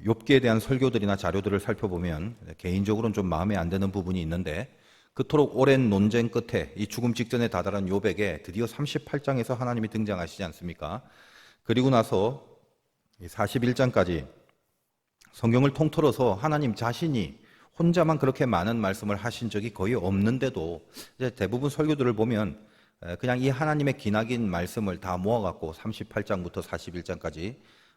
욥기에 대한 설교들이나 자료들을 살펴보면 개인적으로는 좀 마음에 안 드는 부분이 있는데, 그토록 오랜 논쟁 끝에 이 죽음 직전에 다다른 욥에게 드디어 38장에서 하나님이 등장하시지 않습니까? 그리고 나서 41장까지 성경을 통틀어서 하나님 자신이 혼자만 그렇게 많은 말씀을 하신 적이 거의 없는데도 이제 대부분 설교들을 보면 그냥 이 하나님의 기나긴 말씀을 다 모아갖고 38장부터 41장까지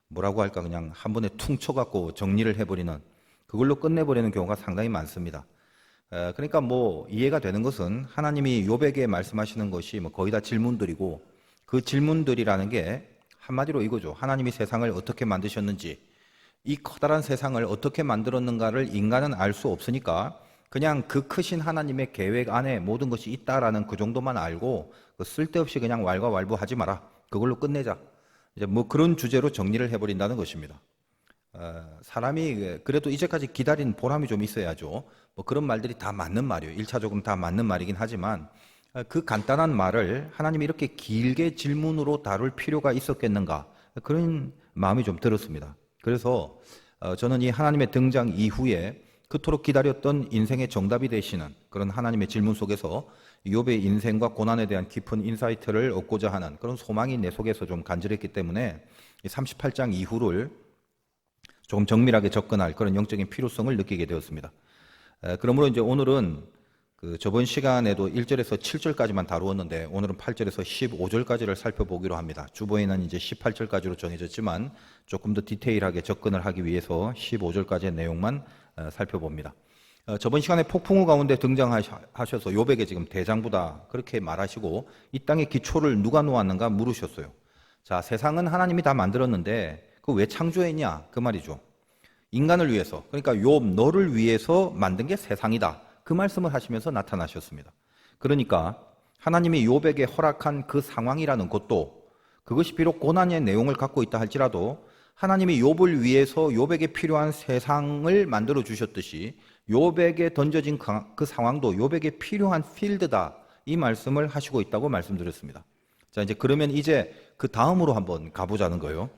뭐라고 할까 그냥 한 번에 퉁쳐갖고 정리를 해버리는, 그걸로 끝내버리는 경우가 상당히 많습니다. 그러니까 뭐 이해가 되는 것은 하나님이 욥에게 말씀하시는 것이 뭐 거의 다 질문들이고, 그 질문들이라는 게 한마디로 이거죠. 하나님이 세상을 어떻게 만드셨는지, 이 커다란 세상을 어떻게 만들었는가를 인간은 알 수 없으니까 그냥 그 크신 하나님의 계획 안에 모든 것이 있다라는 그 정도만 알고 쓸데없이 그냥 왈가왈부하지 마라, 그걸로 끝내자, 이제 뭐 그런 주제로 정리를 해버린다는 것입니다. 사람이 그래도 이제까지 기다린 보람이 좀 있어야죠. 뭐 그런 말들이 다 맞는 말이에요. 1차적으로 다 맞는 말이긴 하지만 그 간단한 말을 하나님이 이렇게 길게 질문으로 다룰 필요가 있었겠는가, 그런 마음이 좀 들었습니다. 그래서 저는 이 하나님의 등장 이후에 그토록 기다렸던 인생의 정답이 되시는 그런 하나님의 질문 속에서 욥의 인생과 고난에 대한 깊은 인사이트를 얻고자 하는 그런 소망이 내 속에서 좀 간절했기 때문에 38장 이후를 조금 정밀하게 접근할 그런 영적인 필요성을 느끼게 되었습니다. 그러므로 이제 오늘은 저번 시간에도 1절에서 7절까지만 다루었는데 오늘은 8절에서 15절까지를 살펴보기로 합니다. 주보에는 이제 18절까지로 정해졌지만 조금 더 디테일하게 접근을 하기 위해서 15절까지의 내용만 살펴봅니다. 저번 시간에 폭풍우 가운데 등장하셔서 욥에게 지금 대장부다 그렇게 말하시고 이 땅의 기초를 누가 놓았는가 물으셨어요. 자, 세상은 하나님이 다 만들었는데 그 왜 창조했냐 그 말이죠. 인간을 위해서, 그러니까 욥 너를 위해서 만든 게 세상이다, 그 말씀을 하시면서 나타나셨습니다. 그러니까 하나님이 욥에게 허락한 그 상황이라는 것도, 그것이 비록 고난의 내용을 갖고 있다 할지라도 하나님이 욥을 위해서 욥에게 필요한 세상을 만들어 주셨듯이 욥에게 던져진 그 상황도 욥에게 필요한 필드다, 이 말씀을 하시고 있다고 말씀드렸습니다. 자, 이제 그러면 이제 그 다음으로 한번 가보자는 거예요.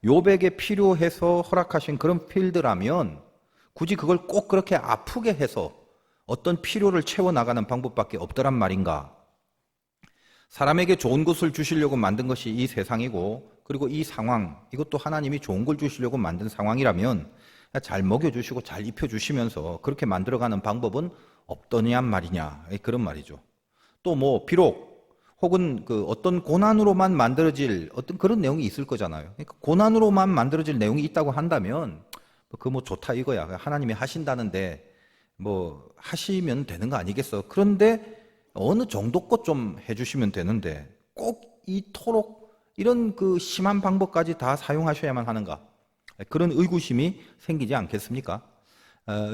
욥에게 필요해서 허락하신 그런 필드라면 굳이 그걸 꼭 그렇게 아프게 해서 어떤 필요를 채워나가는 방법밖에 없더란 말인가? 사람에게 좋은 것을 주시려고 만든 것이 이 세상이고, 그리고 이 상황, 이것도 하나님이 좋은 걸 주시려고 만든 상황이라면 잘 먹여주시고 잘 입혀주시면서 그렇게 만들어가는 방법은 없더냐 말이냐, 그런 말이죠. 또 뭐 비록 혹은 어떤 고난으로만 만들어질 어떤 그런 내용이 있을 거잖아요. 그러니까 고난으로만 만들어질 내용이 있다고 한다면 그 뭐 좋다 이거야. 하나님이 하신다는데 뭐 하시면 되는 거 아니겠어. 그런데 어느 정도 것 좀 해주시면 되는데 꼭 이토록 이런 그 심한 방법까지 다 사용하셔야만 하는가, 그런 의구심이 생기지 않겠습니까?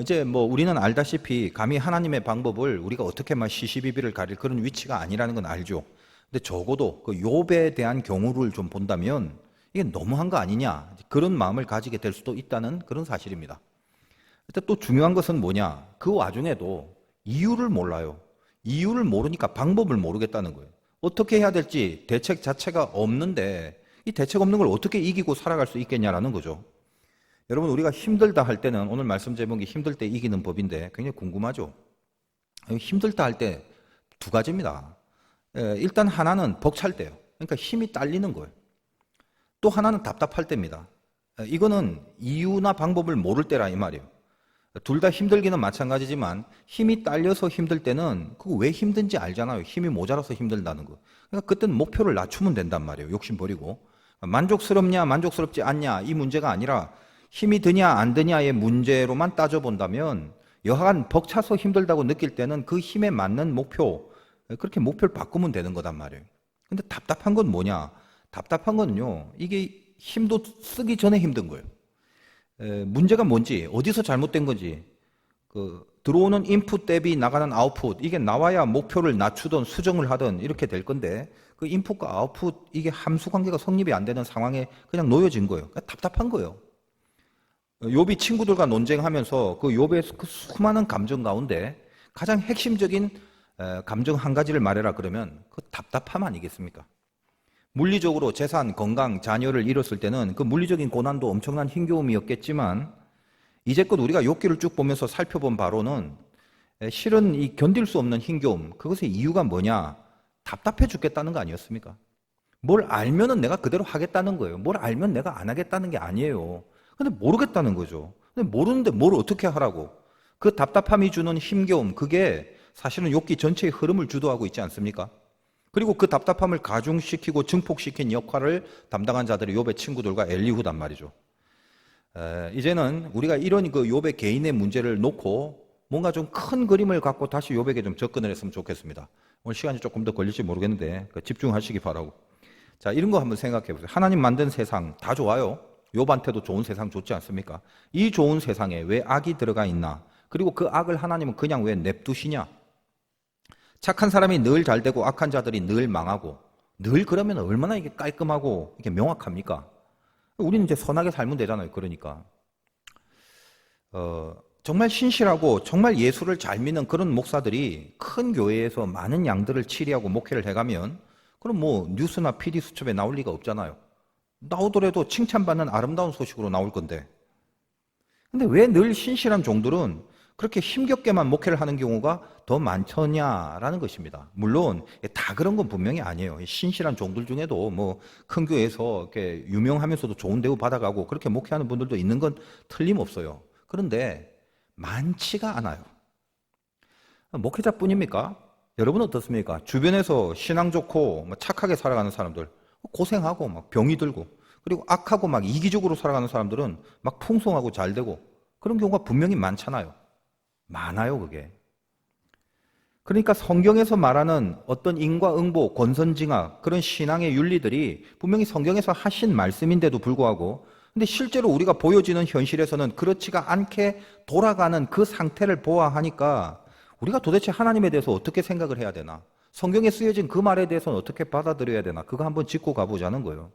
이제 뭐 우리는 알다시피 감히 하나님의 방법을 우리가 어떻게 막 시시비비를 가릴 그런 위치가 아니라는 건 알죠. 근데 적어도 그 욥에 대한 경우를 좀 본다면 이게 너무한 거 아니냐, 그런 마음을 가지게 될 수도 있다는 그런 사실입니다. 일단 또 중요한 것은 뭐냐, 그 와중에도 이유를 몰라요. 이유를 모르니까 방법을 모르겠다는 거예요. 어떻게 해야 될지 대책 자체가 없는데 이 대책 없는 걸 어떻게 이기고 살아갈 수 있겠냐라는 거죠. 여러분, 우리가 힘들다 할 때는, 오늘 말씀 제목이 힘들 때 이기는 법인데 굉장히 궁금하죠. 힘들다 할 때 두 가지입니다. 일단 하나는 벅찰 때요. 그러니까 힘이 딸리는 거예요. 또 하나는 답답할 때입니다. 이거는 이유나 방법을 모를 때라 이 말이에요. 둘 다 힘들기는 마찬가지지만 힘이 딸려서 힘들 때는 그거 왜 힘든지 알잖아요. 힘이 모자라서 힘들다는 거. 그러니까 그때는 목표를 낮추면 된단 말이에요. 욕심 버리고. 만족스럽냐 만족스럽지 않냐 이 문제가 아니라 힘이 드냐 안 드냐의 문제로만 따져본다면 여하간 벅차서 힘들다고 느낄 때는 그 힘에 맞는 목표, 그렇게 목표를 바꾸면 되는 거단 말이에요. 근데 답답한 건 뭐냐? 답답한 거는요, 이게 힘도 쓰기 전에 힘든 거예요. 문제가 뭔지, 어디서 잘못된 건지, 들어오는 인풋 대비 나가는 아웃풋, 이게 나와야 목표를 낮추든 수정을 하든 이렇게 될 건데 그 인풋과 아웃풋, 이게 함수 관계가 성립이 안 되는 상황에 그냥 놓여진 거예요. 그러니까 답답한 거예요. 욥이 친구들과 논쟁하면서 그 욥의 그 수많은 감정 가운데 가장 핵심적인 감정 한 가지를 말해라 그러면 그 답답함 아니겠습니까? 물리적으로 재산, 건강, 자녀를 잃었을 때는 그 물리적인 고난도 엄청난 힘겨움이었겠지만 이제껏 우리가 욥기를 쭉 보면서 살펴본 바로는 실은 이 견딜 수 없는 힘겨움, 그것의 이유가 뭐냐? 답답해 죽겠다는 거 아니었습니까? 뭘 알면은 내가 그대로 하겠다는 거예요. 뭘 알면 내가 안 하겠다는 게 아니에요. 근데 모르겠다는 거죠. 근데 모르는데 뭘 어떻게 하라고? 그 답답함이 주는 힘겨움, 그게 사실은 욥기 전체의 흐름을 주도하고 있지 않습니까? 그리고 그 답답함을 가중시키고 증폭시킨 역할을 담당한 자들이 욥의 친구들과 엘리후단 말이죠. 이제는 우리가 이런 그 욥의 개인의 문제를 놓고 뭔가 좀 큰 그림을 갖고 다시 욥에게 좀 접근을 했으면 좋겠습니다. 오늘 시간이 조금 더 걸릴지 모르겠는데 집중하시기 바라고. 자, 이런 거 한번 생각해 보세요. 하나님 만든 세상 다 좋아요. 욥한테도 좋은 세상 좋지 않습니까? 이 좋은 세상에 왜 악이 들어가 있나? 그리고 그 악을 하나님은 그냥 왜 냅두시냐? 착한 사람이 늘 잘 되고 악한 자들이 늘 망하고, 늘 그러면 얼마나 이게 깔끔하고 이게 명확합니까? 우리는 이제 선하게 살면 되잖아요. 그러니까 정말 신실하고 정말 예수를 잘 믿는 그런 목사들이 큰 교회에서 많은 양들을 치리하고 목회를 해가면 그럼 뭐 뉴스나 PD 수첩에 나올 리가 없잖아요. 나오더라도 칭찬받는 아름다운 소식으로 나올 건데, 근데 왜 늘 신실한 종들은 그렇게 힘겹게만 목회를 하는 경우가 더 많더냐라는 것입니다. 물론 다 그런 건 분명히 아니에요. 신실한 종들 중에도 뭐 큰 교회에서 이렇게 유명하면서도 좋은 대우 받아가고 그렇게 목회하는 분들도 있는 건 틀림없어요. 그런데 많지가 않아요. 목회자뿐입니까? 여러분 어떻습니까? 주변에서 신앙 좋고 착하게 살아가는 사람들 고생하고 막 병이 들고, 그리고 악하고 막 이기적으로 살아가는 사람들은 막 풍성하고 잘 되고, 그런 경우가 분명히 많잖아요. 많아요, 그게. 그러니까 성경에서 말하는 어떤 인과응보, 권선징악, 그런 신앙의 윤리들이 분명히 성경에서 하신 말씀인데도 불구하고, 근데 실제로 우리가 보여지는 현실에서는 그렇지가 않게 돌아가는 그 상태를 보아하니까 우리가 도대체 하나님에 대해서 어떻게 생각을 해야 되나? 성경에 쓰여진 그 말에 대해서는 어떻게 받아들여야 되나? 그거 한번 짚고 가보자는 거예요.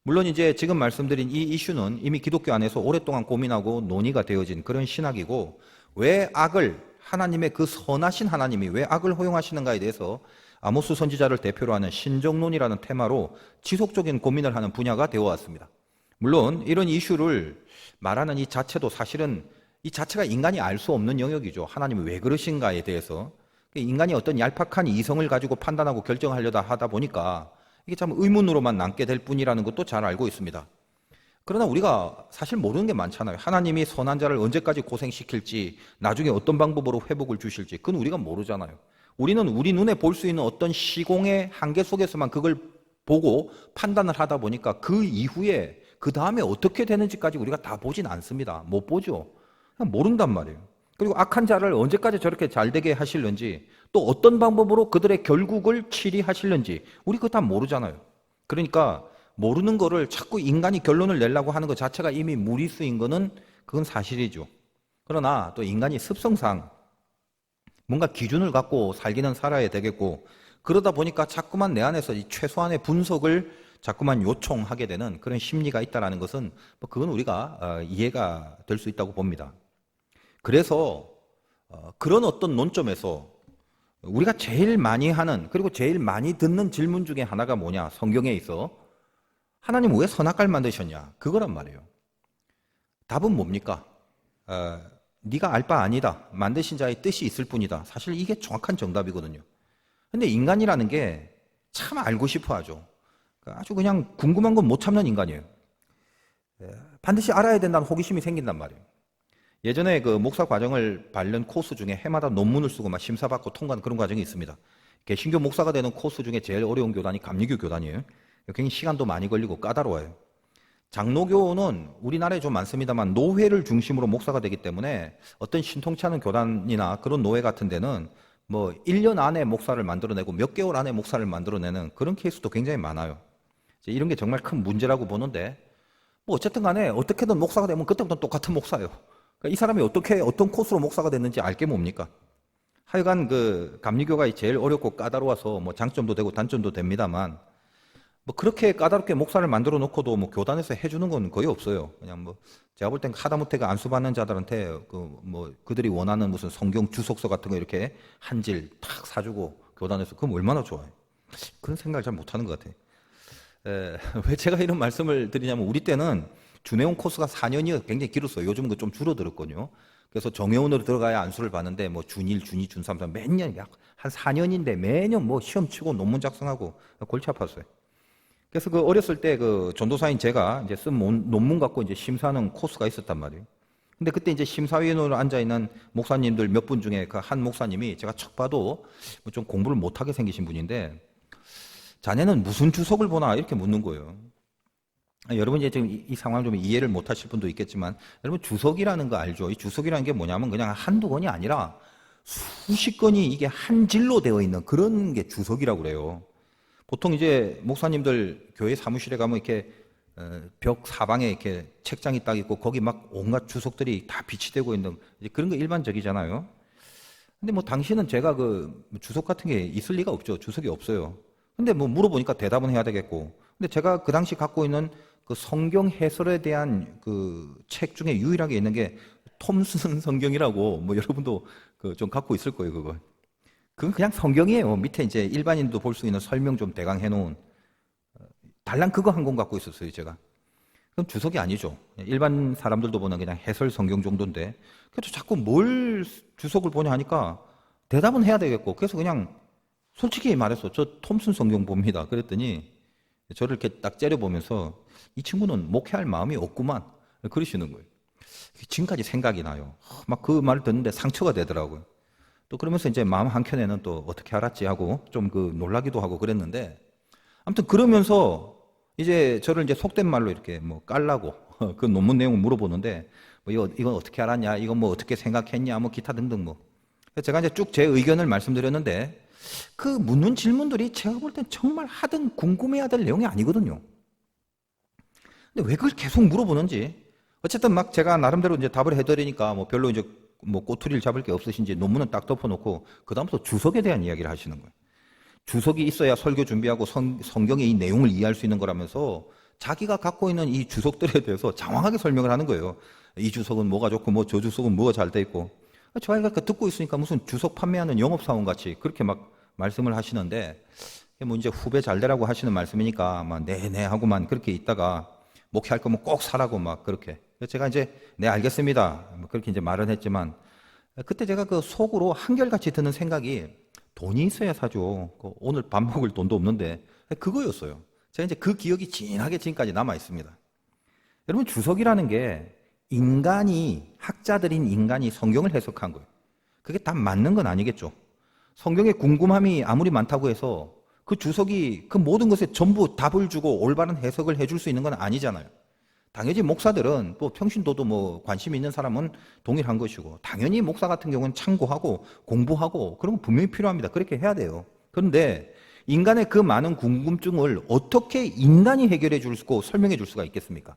물론 이제 지금 말씀드린 이 이슈는 이미 기독교 안에서 오랫동안 고민하고 논의가 되어진 그런 신학이고, 왜 악을, 하나님의 그 선하신 하나님이 왜 악을 허용하시는가에 대해서 아모스 선지자를 대표로 하는 신정론이라는 테마로 지속적인 고민을 하는 분야가 되어 왔습니다. 물론 이런 이슈를 말하는 이 자체도 사실은 이 자체가 인간이 알 수 없는 영역이죠. 하나님이 왜 그러신가에 대해서. 인간이 어떤 얄팍한 이성을 가지고 판단하고 결정하려다 하다 보니까 이게 참 의문으로만 남게 될 뿐이라는 것도 잘 알고 있습니다. 그러나 우리가 사실 모르는 게 많잖아요. 하나님이 선한 자를 언제까지 고생시킬지, 나중에 어떤 방법으로 회복을 주실지, 그건 우리가 모르잖아요. 우리는 우리 눈에 볼 수 있는 어떤 시공의 한계 속에서만 그걸 보고 판단을 하다 보니까 그 이후에 그 다음에 어떻게 되는지까지 우리가 다 보진 않습니다. 못 보죠. 그냥 모른단 말이에요. 그리고 악한 자를 언제까지 저렇게 잘 되게 하실는지, 또 어떤 방법으로 그들의 결국을 치리하실는지 우리 그거 다 모르잖아요. 그러니까 모르는 거를 자꾸 인간이 결론을 내려고 하는 것 자체가 이미 무리수인 거는 그건 사실이죠. 그러나 또 인간이 습성상 뭔가 기준을 갖고 살기는 살아야 되겠고, 그러다 보니까 자꾸만 내 안에서 이 최소한의 분석을 자꾸만 요청하게 되는 그런 심리가 있다는 것은 그건 우리가 이해가 될 수 있다고 봅니다. 그래서 그런 어떤 논점에서 우리가 제일 많이 하는, 그리고 제일 많이 듣는 질문 중에 하나가 뭐냐, 성경에 있어 하나님 왜 선악과를 만드셨냐, 그거란 말이에요. 답은 뭡니까? 네가 알 바 아니다, 만드신 자의 뜻이 있을 뿐이다. 사실 이게 정확한 정답이거든요. 근데 인간이라는 게 참 알고 싶어 하죠. 아주 그냥 궁금한 건 못 참는 인간이에요. 반드시 알아야 된다는 호기심이 생긴단 말이에요. 예전에 그 목사 과정을 밟는 코스 중에 해마다 논문을 쓰고 막 심사받고 통과하는 그런 과정이 있습니다. 개신교 목사가 되는 코스 중에 제일 어려운 교단이 감리교 교단이에요. 굉장히 시간도 많이 걸리고 까다로워요. 장로교는 우리나라에 좀 많습니다만 노회를 중심으로 목사가 되기 때문에 어떤 신통치 않은 교단이나 그런 노회 같은 데는 뭐 1년 안에 목사를 만들어내고 몇 개월 안에 목사를 만들어내는 그런 케이스도 굉장히 많아요. 이런 게 정말 큰 문제라고 보는데, 뭐 어쨌든 간에 어떻게든 목사가 되면 그때부터 똑같은 목사예요. 그러니까 이 사람이 어떻게 어떤 코스로 목사가 됐는지 알게 뭡니까? 하여간 그 감리교가 제일 어렵고 까다로워서 뭐 장점도 되고 단점도 됩니다만, 뭐 그렇게 까다롭게 목사를 만들어 놓고도 뭐 교단에서 해주는 건 거의 없어요. 그냥 뭐 제가 볼 땐 하다못해 안수받는 자들한테 그 뭐 그들이 원하는 무슨 성경 주석서 같은 거 이렇게 한 질 탁 사주고 교단에서, 그럼 얼마나 좋아요. 그런 생각을 잘 못하는 것 같아요. 왜 제가 이런 말씀을 드리냐면 우리 때는 준회원 코스가 4년이 굉장히 길었어요. 요즘 좀 줄어들었거든요. 그래서 정회원으로 들어가야 안수를 받는데 뭐 준1, 준2, 준3, 매년 한 4년인데 매년 뭐 시험 치고 논문 작성하고 골치 아팠어요. 그래서 그 어렸을 때 그 전도사인 제가 이제 쓴 논문 갖고 이제 심사하는 코스가 있었단 말이에요. 근데 그때 이제 심사위원으로 앉아 있는 목사님들 몇 분 중에 그 한 목사님이 제가 척 봐도 좀 공부를 못하게 생기신 분인데 자네는 무슨 주석을 보나 이렇게 묻는 거예요. 여러분 이제 지금 이 상황 좀 이해를 못하실 분도 있겠지만 여러분 주석이라는 거 알죠? 이 주석이라는 게 뭐냐면 그냥 한두 권이 아니라 수십 건이 이게 한 질로 되어 있는 그런 게 주석이라고 그래요. 보통 이제 목사님들 교회 사무실에 가면 이렇게 벽 사방에 이렇게 책장이 딱 있고 거기 막 온갖 주석들이 다 빛이 되고 있는 그런 거 일반적이잖아요. 근데 뭐 당신은 제가 그 주석 같은 게 있을 리가 없죠. 주석이 없어요. 근데 뭐 물어보니까 대답은 해야 되겠고. 근데 제가 그 당시 갖고 있는 그 성경 해설에 대한 그 책 중에 유일하게 있는 게 톰슨 성경이라고 뭐 여러분도 그 좀 갖고 있을 거예요, 그거. 그건 그냥 성경이에요. 밑에 이제 일반인도 볼 수 있는 설명 좀 대강 해놓은 달랑 그거 한 권 갖고 있었어요, 제가. 그럼 주석이 아니죠. 일반 사람들도 보는 그냥 해설 성경 정도인데 그래도 자꾸 뭘 주석을 보냐 하니까 대답은 해야 되겠고 그래서 그냥 솔직히 말해서 저 톰슨 성경 봅니다. 그랬더니 저를 이렇게 딱 째려보면서 이 친구는 목회할 마음이 없구만 그러시는 거예요. 지금까지 생각이 나요. 막 그 말을 듣는데 상처가 되더라고요. 또 그러면서 이제 마음 한켠에는 또 어떻게 알았지 하고 좀 그 놀라기도 하고 그랬는데 아무튼 그러면서 이제 저를 이제 속된 말로 이렇게 뭐 깔라고 그 논문 내용을 물어보는데 뭐 이건 어떻게 알았냐, 이건 뭐 어떻게 생각했냐, 뭐 기타 등등 뭐. 제가 이제 쭉 제 의견을 말씀드렸는데 그 묻는 질문들이 제가 볼 땐 정말 하등 궁금해야 될 내용이 아니거든요. 근데 왜 그걸 계속 물어보는지 어쨌든 막 제가 나름대로 이제 답을 해드리니까 뭐 별로 이제 뭐 꼬투리를 잡을 게 없으신지 논문은 딱 덮어놓고 그다음부터 주석에 대한 이야기를 하시는 거예요. 주석이 있어야 설교 준비하고 성경의 이 내용을 이해할 수 있는 거라면서 자기가 갖고 있는 이 주석들에 대해서 장황하게 설명을 하는 거예요. 이 주석은 뭐가 좋고 뭐 저 주석은 뭐가 잘 돼 있고 저희가 듣고 있으니까 무슨 주석 판매하는 영업사원 같이 그렇게 막 말씀을 하시는데 뭐 이제 후배 잘 되라고 하시는 말씀이니까 막 네네 하고만 그렇게 있다가 목회할 거면 꼭 사라고 막 그렇게 제가 이제 네 알겠습니다 그렇게 이제 말은 했지만 그때 제가 그 속으로 한결같이 드는 생각이 돈이 있어야 사죠. 오늘 밥 먹을 돈도 없는데 그거였어요. 제가 이제 그 기억이 진하게 지금까지 남아 있습니다. 여러분 주석이라는 게 학자들인 인간이 성경을 해석한 거예요. 그게 다 맞는 건 아니겠죠. 성경에 궁금함이 아무리 많다고 해서 그 주석이 그 모든 것에 전부 답을 주고 올바른 해석을 해줄 수 있는 건 아니잖아요. 당연히 목사들은 뭐 평신도도 뭐 관심 있는 사람은 동일한 것이고 당연히 목사 같은 경우는 참고하고 공부하고 그런 건 분명히 필요합니다. 그렇게 해야 돼요. 그런데 인간의 그 많은 궁금증을 어떻게 인간이 해결해 줄 수고 설명해 줄 수가 있겠습니까?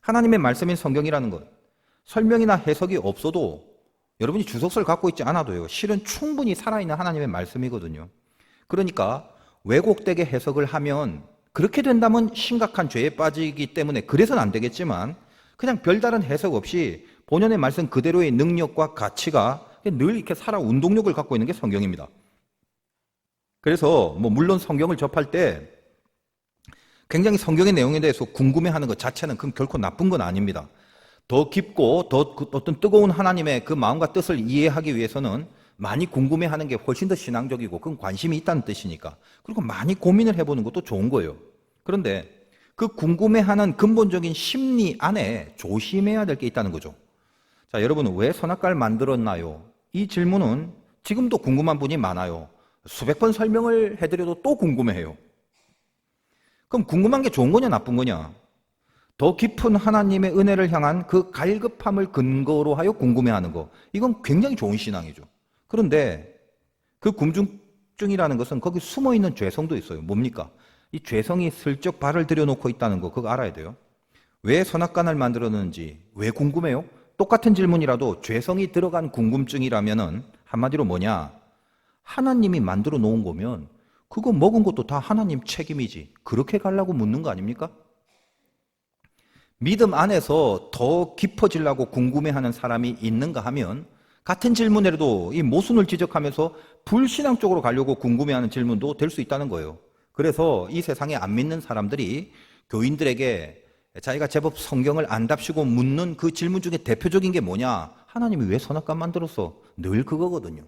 하나님의 말씀인 성경이라는 것 설명이나 해석이 없어도 여러분이 주석서를 갖고 있지 않아도요 실은 충분히 살아있는 하나님의 말씀이거든요. 그러니까 왜곡되게 해석을 하면 그렇게 된다면 심각한 죄에 빠지기 때문에 그래서는 안 되겠지만 그냥 별다른 해석 없이 본연의 말씀 그대로의 능력과 가치가 늘 이렇게 살아 운동력을 갖고 있는 게 성경입니다. 그래서 뭐 물론 성경을 접할 때 굉장히 성경의 내용에 대해서 궁금해하는 것 자체는 그건 결코 나쁜 건 아닙니다. 더 깊고 더 어떤 뜨거운 하나님의 그 마음과 뜻을 이해하기 위해서는 많이 궁금해하는 게 훨씬 더 신앙적이고 그건 관심이 있다는 뜻이니까 그리고 많이 고민을 해보는 것도 좋은 거예요. 그런데 그 궁금해하는 근본적인 심리 안에 조심해야 될 게 있다는 거죠. 자, 여러분 왜 선악과를 만들었나요? 이 질문은 지금도 궁금한 분이 많아요. 수백 번 설명을 해드려도 또 궁금해해요. 그럼 궁금한 게 좋은 거냐 나쁜 거냐? 더 깊은 하나님의 은혜를 향한 그 갈급함을 근거로 하여 궁금해하는 거 이건 굉장히 좋은 신앙이죠. 그런데 그 궁금증이라는 것은 거기 숨어있는 죄성도 있어요. 뭡니까? 이 죄성이 슬쩍 발을 들여놓고 있다는 거 그거 알아야 돼요. 왜 선악간을 만들었는지 왜 궁금해요? 똑같은 질문이라도 죄성이 들어간 궁금증이라면은 한마디로 뭐냐? 하나님이 만들어 놓은 거면 그거 먹은 것도 다 하나님 책임이지 그렇게 가려고 묻는 거 아닙니까? 믿음 안에서 더 깊어지려고 궁금해하는 사람이 있는가 하면 같은 질문에도 이 모순을 지적하면서 불신앙 쪽으로 가려고 궁금해하는 질문도 될 수 있다는 거예요. 그래서 이 세상에 안 믿는 사람들이 교인들에게 자기가 제법 성경을 안답시고 묻는 그 질문 중에 대표적인 게 뭐냐? 하나님이 왜 선악과 만들었어? 늘 그거거든요.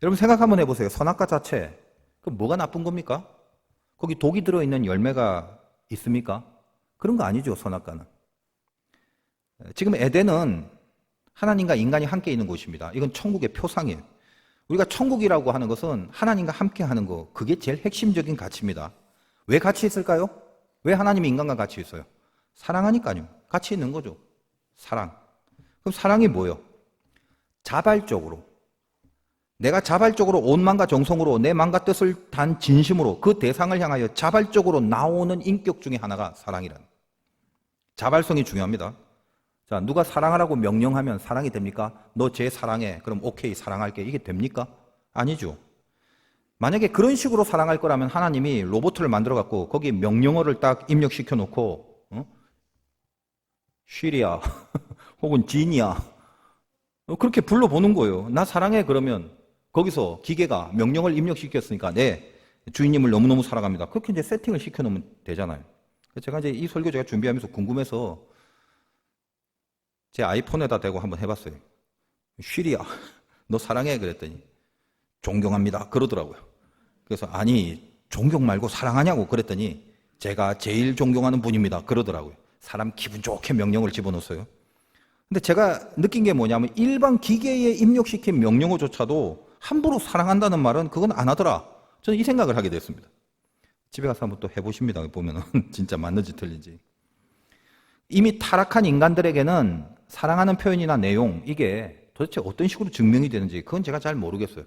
여러분 생각 한번 해보세요. 선악과 자체, 그 뭐가 나쁜 겁니까? 거기 독이 들어있는 열매가 있습니까? 그런 거 아니죠, 선악과는. 지금 에덴은 하나님과 인간이 함께 있는 곳입니다. 이건 천국의 표상이에요. 우리가 천국이라고 하는 것은 하나님과 함께 하는 거, 그게 제일 핵심적인 가치입니다. 왜 같이 있을까요? 왜 하나님이 인간과 같이 있어요? 사랑하니까요. 같이 있는 거죠. 사랑. 그럼 사랑이 뭐예요? 자발적으로. 내가 자발적으로 온 마음과 정성으로 내 마음과 뜻을 단 진심으로 그 대상을 향하여 자발적으로 나오는 인격 중에 하나가 사랑이라는. 자발성이 중요합니다. 자, 누가 사랑하라고 명령하면 사랑이 됩니까? 너 쟤 사랑해. 그럼 오케이, 사랑할게. 이게 됩니까? 아니죠. 만약에 그런 식으로 사랑할 거라면 하나님이 로봇을 만들어 갖고 거기 명령어를 딱 입력시켜 놓고 쉬리야 혹은 진이야 그렇게 불러보는 거예요. 나 사랑해 그러면 거기서 기계가 명령을 입력시켰으니까 네, 주인님을 너무너무 사랑합니다. 그렇게 이제 세팅을 시켜놓으면 되잖아요. 제가 이제 이 설교 제가 준비하면서 궁금해서 제 아이폰에다 대고 한번 해봤어요. 쉬리야, 너 사랑해 그랬더니 존경합니다 그러더라고요. 그래서 아니 존경 말고 사랑하냐고 그랬더니 제가 제일 존경하는 분입니다 그러더라고요. 사람 기분 좋게 명령을 집어넣었어요. 근데 제가 느낀 게 뭐냐면 일반 기계에 입력시킨 명령어조차도 함부로 사랑한다는 말은 그건 안 하더라. 저는 이 생각을 하게 됐습니다. 집에 가서 한번 또 해보십니다. 보면은 진짜 맞는지 틀린지. 이미 타락한 인간들에게는 사랑하는 표현이나 내용 이게 도대체 어떤 식으로 증명이 되는지 그건 제가 잘 모르겠어요.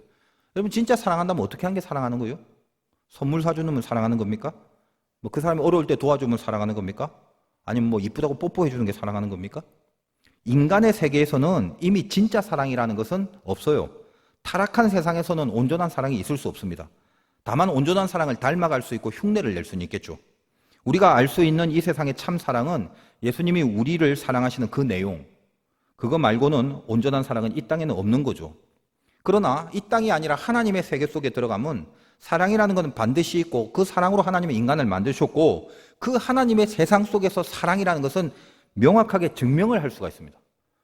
여러분 진짜 사랑한다면 어떻게 하는 게 사랑하는 거예요? 선물 사주면 사랑하는 겁니까? 뭐 그 사람이 어려울 때 도와주면 사랑하는 겁니까? 아니면 뭐 이쁘다고 뽀뽀해 주는 게 사랑하는 겁니까? 인간의 세계에서는 이미 진짜 사랑이라는 것은 없어요. 타락한 세상에서는 온전한 사랑이 있을 수 없습니다. 다만 온전한 사랑을 닮아갈 수 있고 흉내를 낼 수는 있겠죠. 우리가 알 수 있는 이 세상의 참 사랑은 예수님이 우리를 사랑하시는 그 내용, 그거 말고는 온전한 사랑은 이 땅에는 없는 거죠. 그러나 이 땅이 아니라 하나님의 세계 속에 들어가면 사랑이라는 것은 반드시 있고 그 사랑으로 하나님의 인간을 만드셨고 그 하나님의 세상 속에서 사랑이라는 것은 명확하게 증명을 할 수가 있습니다.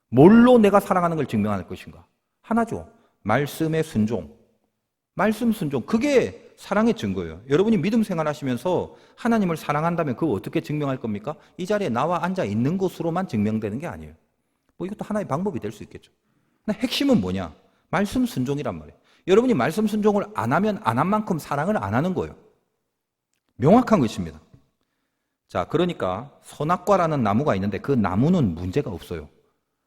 뭘로 내가 사랑하는 걸 증명할 것인가? 하나죠. 말씀의 순종. 말씀 순종. 그게 사랑의 증거예요. 여러분이 믿음 생활하시면서 하나님을 사랑한다면 그거 어떻게 증명할 겁니까? 이 자리에 나와 앉아 있는 것으로만 증명되는 게 아니에요. 뭐 이것도 하나의 방법이 될 수 있겠죠. 근데 핵심은 뭐냐? 말씀 순종이란 말이에요. 여러분이 말씀 순종을 안 하면 안 한 만큼 사랑을 안 하는 거예요. 명확한 것입니다. 자, 그러니까 선악과라는 나무가 있는데 그 나무는 문제가 없어요.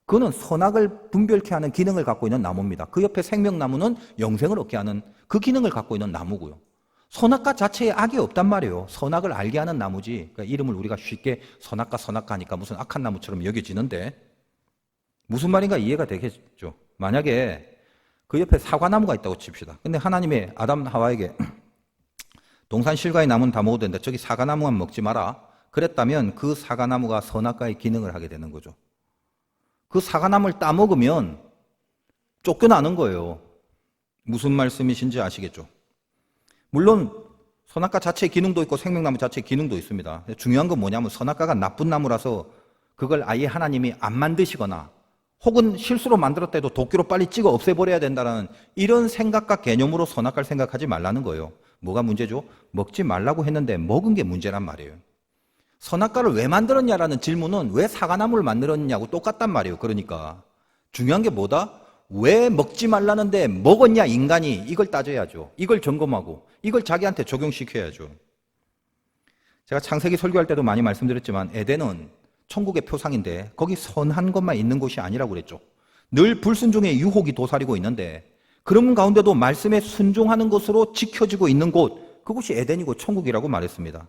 그거는 선악을 분별케 하는 기능을 갖고 있는 나무입니다. 그 옆에 생명나무는 영생을 얻게 하는 그 기능을 갖고 있는 나무고요. 선악과 자체에 악이 없단 말이에요. 선악을 알게 하는 나무지. 그러니까 이름을 우리가 쉽게 선악과 하니까 무슨 악한 나무처럼 여겨지는데 무슨 말인가 이해가 되겠죠. 만약에 그 옆에 사과나무가 있다고 칩시다. 근데 하나님이 아담 하와에게 동산 실과의 나무는 다 먹어도 된다. 저기 사과나무만 먹지 마라. 그랬다면 그 사과나무가 선악과의 기능을 하게 되는 거죠. 그 사과나무를 따먹으면 쫓겨나는 거예요. 무슨 말씀이신지 아시겠죠? 물론 선악과 자체의 기능도 있고 생명나무 자체의 기능도 있습니다. 중요한 건 뭐냐면 선악과가 나쁜 나무라서 그걸 아예 하나님이 안 만드시거나 혹은 실수로 만들었다 해도 도끼로 빨리 찍어 없애버려야 된다는 이런 생각과 개념으로 선악과를 생각하지 말라는 거예요. 뭐가 문제죠? 먹지 말라고 했는데 먹은 게 문제란 말이에요. 선악과를 왜 만들었냐라는 질문은 왜 사과나무를 만들었냐고 똑같단 말이에요. 그러니까 중요한 게 뭐다? 왜 먹지 말라는데 먹었냐 인간이 이걸 따져야죠. 이걸 점검하고 이걸 자기한테 적용시켜야죠. 제가 창세기 설교할 때도 많이 말씀드렸지만 에덴은 천국의 표상인데 거기 선한 것만 있는 곳이 아니라고 그랬죠. 늘 불순종의 유혹이 도사리고 있는데 그런 가운데도 말씀에 순종하는 것으로 지켜지고 있는 곳, 그곳이 에덴이고 천국이라고 말했습니다.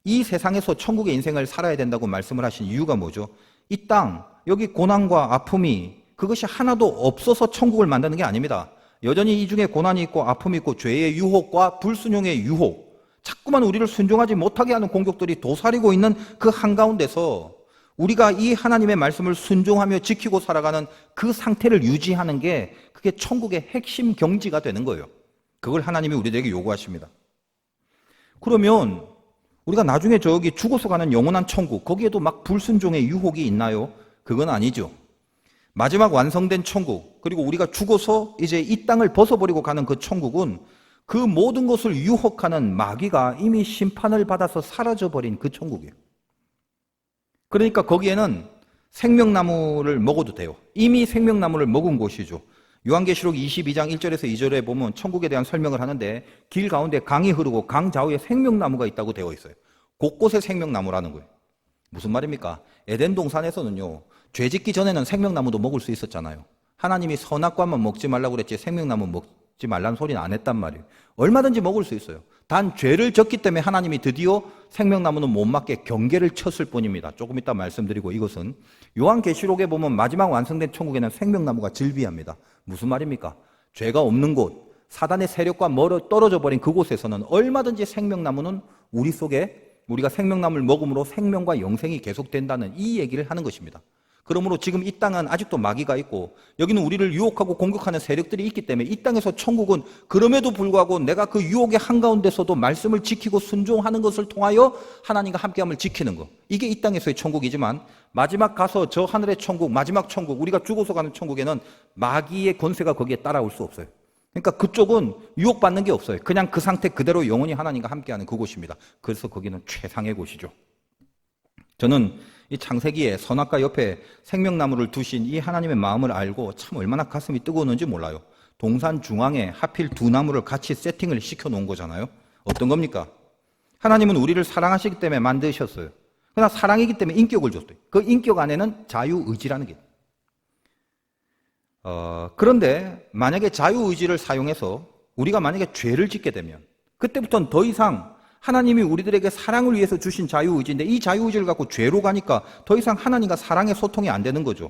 이 세상에서 천국의 인생을 살아야 된다고 말씀을 하신 이유가 뭐죠? 이 땅, 여기 고난과 아픔이 그것이 하나도 없어서 천국을 만드는 게 아닙니다. 여전히 이 중에 고난이 있고 아픔이 있고 죄의 유혹과 불순종의 유혹, 자꾸만 우리를 순종하지 못하게 하는 공격들이 도사리고 있는 그 한가운데서 우리가 이 하나님의 말씀을 순종하며 지키고 살아가는 그 상태를 유지하는 게 그게 천국의 핵심 경지가 되는 거예요. 그걸 하나님이 우리들에게 요구하십니다. 그러면 우리가 나중에 저기 죽어서 가는 영원한 천국, 거기에도 막 불순종의 유혹이 있나요? 그건 아니죠. 마지막 완성된 천국, 그리고 우리가 죽어서 이제 이 땅을 벗어버리고 가는 그 천국은 그 모든 것을 유혹하는 마귀가 이미 심판을 받아서 사라져버린 그 천국이에요. 그러니까 거기에는 생명나무를 먹어도 돼요. 이미 생명나무를 먹은 곳이죠. 요한계시록 22장 1절에서 2절에 보면 천국에 대한 설명을 하는데 길 가운데 강이 흐르고 강 좌우에 생명나무가 있다고 되어 있어요. 곳곳에 생명나무라는 거예요. 무슨 말입니까? 에덴 동산에서는요, 죄 짓기 전에는 생명나무도 먹을 수 있었잖아요. 하나님이 선악과만 먹지 말라고 그랬지 생명나무 먹지 말라는 소리는 안 했단 말이에요. 얼마든지 먹을 수 있어요. 단 죄를 졌기 때문에 하나님이 드디어 생명나무는 못 먹게 경계를 쳤을 뿐입니다. 조금 이따 말씀드리고, 이것은 요한계시록에 보면 마지막 완성된 천국에는 생명나무가 즐비합니다. 무슨 말입니까? 죄가 없는 곳, 사단의 세력과 멀어 떨어져 버린 그곳에서는 얼마든지 생명나무는 우리 속에, 우리가 생명나무를 먹음으로 생명과 영생이 계속된다는 이 얘기를 하는 것입니다. 그러므로 지금 이 땅은 아직도 마귀가 있고 여기는 우리를 유혹하고 공격하는 세력들이 있기 때문에 이 땅에서 천국은 그럼에도 불구하고 내가 그 유혹의 한가운데서도 말씀을 지키고 순종하는 것을 통하여 하나님과 함께함을 지키는 것, 이게 이 땅에서의 천국이지만 마지막 가서 저 하늘의 천국, 마지막 천국, 우리가 죽어서 가는 천국에는 마귀의 권세가 거기에 따라올 수 없어요. 그러니까 그쪽은 유혹받는 게 없어요. 그냥 그 상태 그대로 영원히 하나님과 함께하는 그곳입니다. 그래서 거기는 최상의 곳이죠. 저는 이 창세기에 선악과 옆에 생명나무를 두신 이 하나님의 마음을 알고 참 얼마나 가슴이 뜨거웠는지 몰라요. 동산 중앙에 하필 두 나무를 같이 세팅을 시켜놓은 거잖아요. 어떤 겁니까? 하나님은 우리를 사랑하시기 때문에 만드셨어요. 그러나 사랑이기 때문에 인격을 줬어요. 그 인격 안에는 자유의지라는 게. 그런데 만약에 자유의지를 사용해서 우리가 만약에 죄를 짓게 되면 그때부터는 더 이상 하나님이 우리들에게 사랑을 위해서 주신 자유의지인데 이 자유의지를 갖고 죄로 가니까 더 이상 하나님과 사랑의 소통이 안 되는 거죠.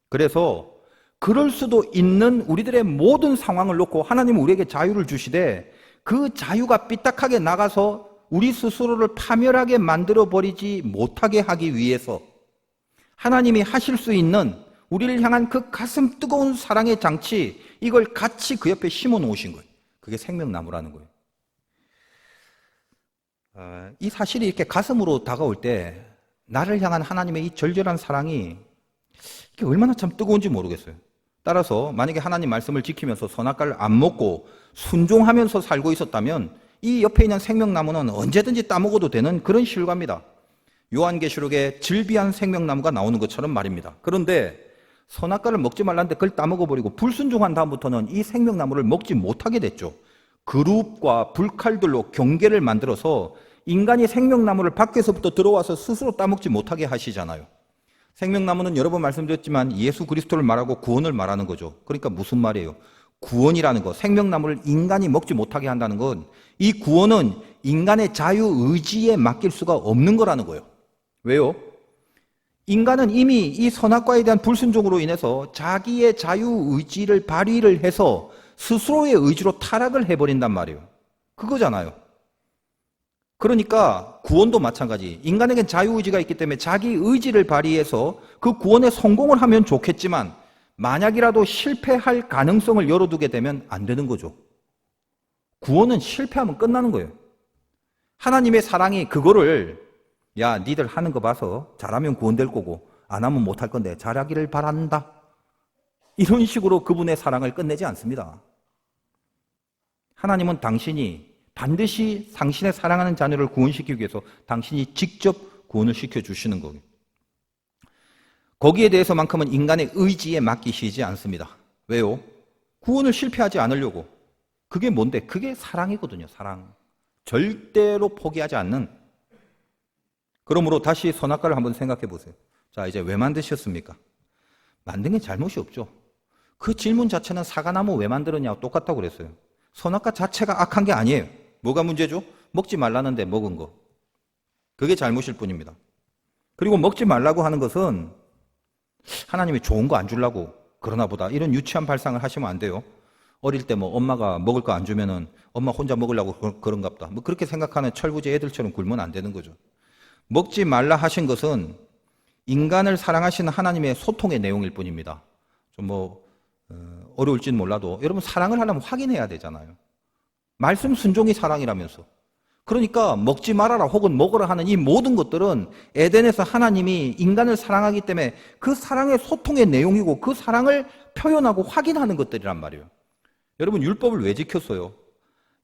그래서 그럴 수도 있는 우리들의 모든 상황을 놓고 하나님은 우리에게 자유를 주시되 그 자유가 삐딱하게 나가서 우리 스스로를 파멸하게 만들어버리지 못하게 하기 위해서 하나님이 하실 수 있는 우리를 향한 그 가슴 뜨거운 사랑의 장치, 이걸 같이 그 옆에 심어 놓으신 거예요. 그게 생명나무라는 거예요. 이 사실이 이렇게 가슴으로 다가올 때 나를 향한 하나님의 이 절절한 사랑이 이게 얼마나 참 뜨거운지 모르겠어요. 따라서 만약에 하나님 말씀을 지키면서 선악과를 안 먹고 순종하면서 살고 있었다면 이 옆에 있는 생명나무는 언제든지 따먹어도 되는 그런 실과입니다. 요한계시록에 즐비한 생명나무가 나오는 것처럼 말입니다. 그런데 선악과를 먹지 말라는데 그걸 따먹어버리고 불순종한 다음부터는 이 생명나무를 먹지 못하게 됐죠. 그룹과 불칼들로 경계를 만들어서 인간이 생명나무를 밖에서부터 들어와서 스스로 따먹지 못하게 하시잖아요. 생명나무는 여러 번 말씀드렸지만 예수 그리스도를 말하고 구원을 말하는 거죠. 그러니까 무슨 말이에요? 구원이라는 거, 생명나무를 인간이 먹지 못하게 한다는 건 이 구원은 인간의 자유의지에 맡길 수가 없는 거라는 거예요. 왜요? 인간은 이미 이 선악과에 대한 불순종으로 인해서 자기의 자유의지를 발휘를 해서 스스로의 의지로 타락을 해버린단 말이에요. 그거잖아요. 그러니까 구원도 마찬가지. 인간에겐 자유의지가 있기 때문에 자기 의지를 발휘해서 그 구원에 성공을 하면 좋겠지만 만약이라도 실패할 가능성을 열어두게 되면 안 되는 거죠. 구원은 실패하면 끝나는 거예요. 하나님의 사랑이 그거를 야, 니들 하는 거 봐서 잘하면 구원될 거고 안 하면 못할 건데 잘하기를 바란다. 이런 식으로 그분의 사랑을 끝내지 않습니다. 하나님은 당신이 반드시 당신의 사랑하는 자녀를 구원시키기 위해서 당신이 직접 구원을 시켜주시는 거예요. 거기에 대해서만큼은 인간의 의지에 맡기시지 않습니다. 왜요? 구원을 실패하지 않으려고. 그게 뭔데? 그게 사랑이거든요. 사랑. 절대로 포기하지 않는. 그러므로 다시 선악과를 한번 생각해 보세요. 자, 이제 왜 만드셨습니까? 만든 게 잘못이 없죠. 그 질문 자체는 사과나무 왜 만들었냐고 똑같다고 그랬어요. 선악과 자체가 악한 게 아니에요. 뭐가 문제죠? 먹지 말라는데 먹은 거. 그게 잘못일 뿐입니다. 그리고 먹지 말라고 하는 것은 하나님이 좋은 거 안 주려고 그러나 보다 이런 유치한 발상을 하시면 안 돼요. 어릴 때 뭐 엄마가 먹을 거 안 주면은 엄마 혼자 먹으려고 그런가 보다. 뭐 그렇게 생각하는 철부지 애들처럼 굴면 안 되는 거죠. 먹지 말라 하신 것은 인간을 사랑하시는 하나님의 소통의 내용일 뿐입니다. 좀 어려울지는 몰라도 여러분 사랑을 하려면 확인해야 되잖아요. 말씀 순종이 사랑이라면서. 그러니까 먹지 말아라 혹은 먹으라 하는 이 모든 것들은 에덴에서 하나님이 인간을 사랑하기 때문에 그 사랑의 소통의 내용이고 그 사랑을 표현하고 확인하는 것들이란 말이에요. 여러분, 율법을 왜 지켰어요?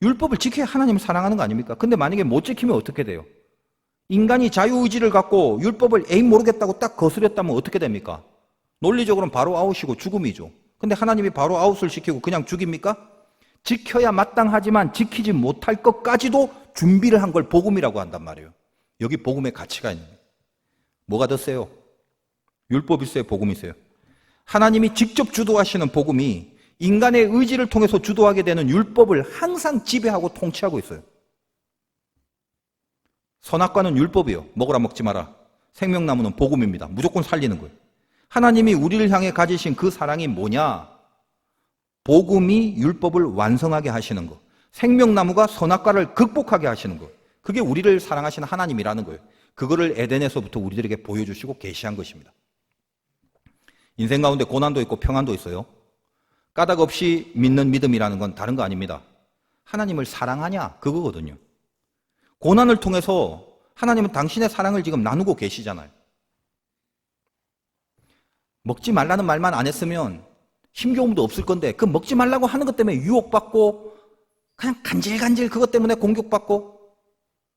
율법을 지켜야 하나님을 사랑하는 거 아닙니까? 근데 만약에 못 지키면 어떻게 돼요? 인간이 자유의지를 갖고 율법을 에이 모르겠다고 딱 거스렸다면 어떻게 됩니까? 논리적으로는 바로 아웃이고 죽음이죠. 근데 하나님이 바로 아웃을 시키고 그냥 죽입니까? 지켜야 마땅하지만 지키지 못할 것까지도 준비를 한 걸 복음이라고 한단 말이에요. 여기 복음의 가치가 있는 거예요. 뭐가 더 세요? 율법이 세요? 복음이 세요? 하나님이 직접 주도하시는 복음이 인간의 의지를 통해서 주도하게 되는 율법을 항상 지배하고 통치하고 있어요. 선악과는 율법이에요. 먹으라 먹지 마라. 생명나무는 복음입니다. 무조건 살리는 거예요. 하나님이 우리를 향해 가지신 그 사랑이 뭐냐? 복음이 율법을 완성하게 하시는 거. 생명나무가 선악과를 극복하게 하시는 거. 그게 우리를 사랑하시는 하나님이라는 거예요. 그거를 에덴에서부터 우리들에게 보여주시고 계시한 것입니다. 인생 가운데 고난도 있고 평안도 있어요. 까닭 없이 믿는 믿음이라는 건 다른 거 아닙니다. 하나님을 사랑하냐? 그거거든요. 고난을 통해서 하나님은 당신의 사랑을 지금 나누고 계시잖아요. 먹지 말라는 말만 안 했으면 힘겨움도 없을 건데 그 먹지 말라고 하는 것 때문에 유혹받고 그냥 간질간질 그것 때문에 공격받고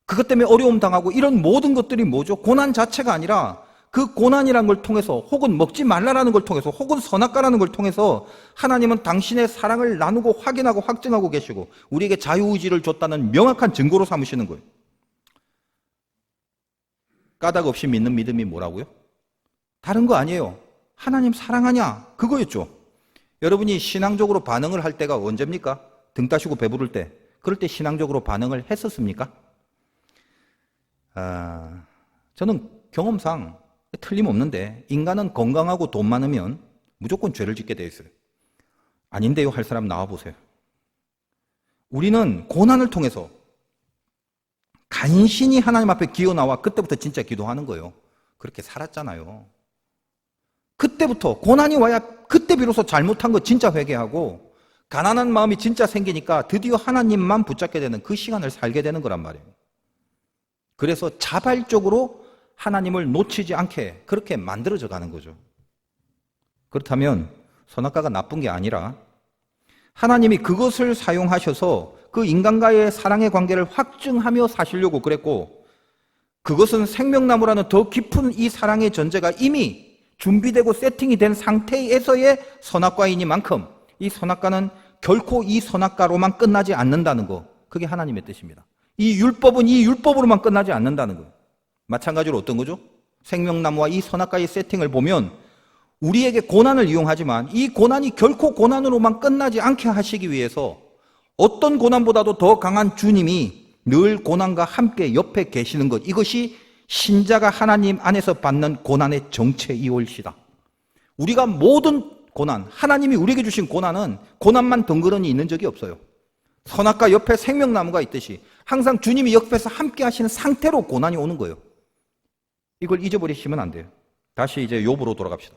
그것 때문에 어려움 당하고 이런 모든 것들이 뭐죠? 고난 자체가 아니라 그 고난이라는 걸 통해서 혹은 먹지 말라라는 걸 통해서 혹은 선악과라는 걸 통해서 하나님은 당신의 사랑을 나누고 확인하고 확증하고 계시고 우리에게 자유의지를 줬다는 명확한 증거로 삼으시는 거예요. 까닭 없이 믿는 믿음이 뭐라고요? 다른 거 아니에요. 하나님 사랑하냐? 그거였죠. 여러분이 신앙적으로 반응을 할 때가 언제입니까? 등 따시고 배부를 때. 그럴 때 신앙적으로 반응을 했었습니까? 저는 경험상 틀림없는데 인간은 건강하고 돈 많으면 무조건 죄를 짓게 돼 있어요. 아닌데요 할 사람 나와보세요. 우리는 고난을 통해서 간신히 하나님 앞에 기어나와 그때부터 진짜 기도하는 거예요. 그렇게 살았잖아요. 그때부터 고난이 와야 그때 비로소 잘못한 거 진짜 회개하고 가난한 마음이 진짜 생기니까 드디어 하나님만 붙잡게 되는 그 시간을 살게 되는 거란 말이에요. 그래서 자발적으로 하나님을 놓치지 않게 그렇게 만들어져 가는 거죠. 그렇다면 선악과가 나쁜 게 아니라 하나님이 그것을 사용하셔서 그 인간과의 사랑의 관계를 확증하며 사시려고 그랬고 그것은 생명나무라는 더 깊은 이 사랑의 전제가 이미 준비되고 세팅이 된 상태에서의 선악과이니만큼 이 선악과는 결코 이 선악과로만 끝나지 않는다는 거. 그게 하나님의 뜻입니다. 이 율법은 이 율법으로만 끝나지 않는다는 거예요. 마찬가지로 어떤 거죠? 생명나무와 이 선악과의 세팅을 보면 우리에게 고난을 이용하지만 이 고난이 결코 고난으로만 끝나지 않게 하시기 위해서 어떤 고난보다도 더 강한 주님이 늘 고난과 함께 옆에 계시는 것, 이것이 신자가 하나님 안에서 받는 고난의 정체이올시다. 우리가 모든 고난, 하나님이 우리에게 주신 고난은 고난만 덩그러니 있는 적이 없어요. 선악과 옆에 생명나무가 있듯이 항상 주님이 옆에서 함께 하시는 상태로 고난이 오는 거예요. 이걸 잊어버리시면 안 돼요. 다시 이제 욥으로 돌아갑시다.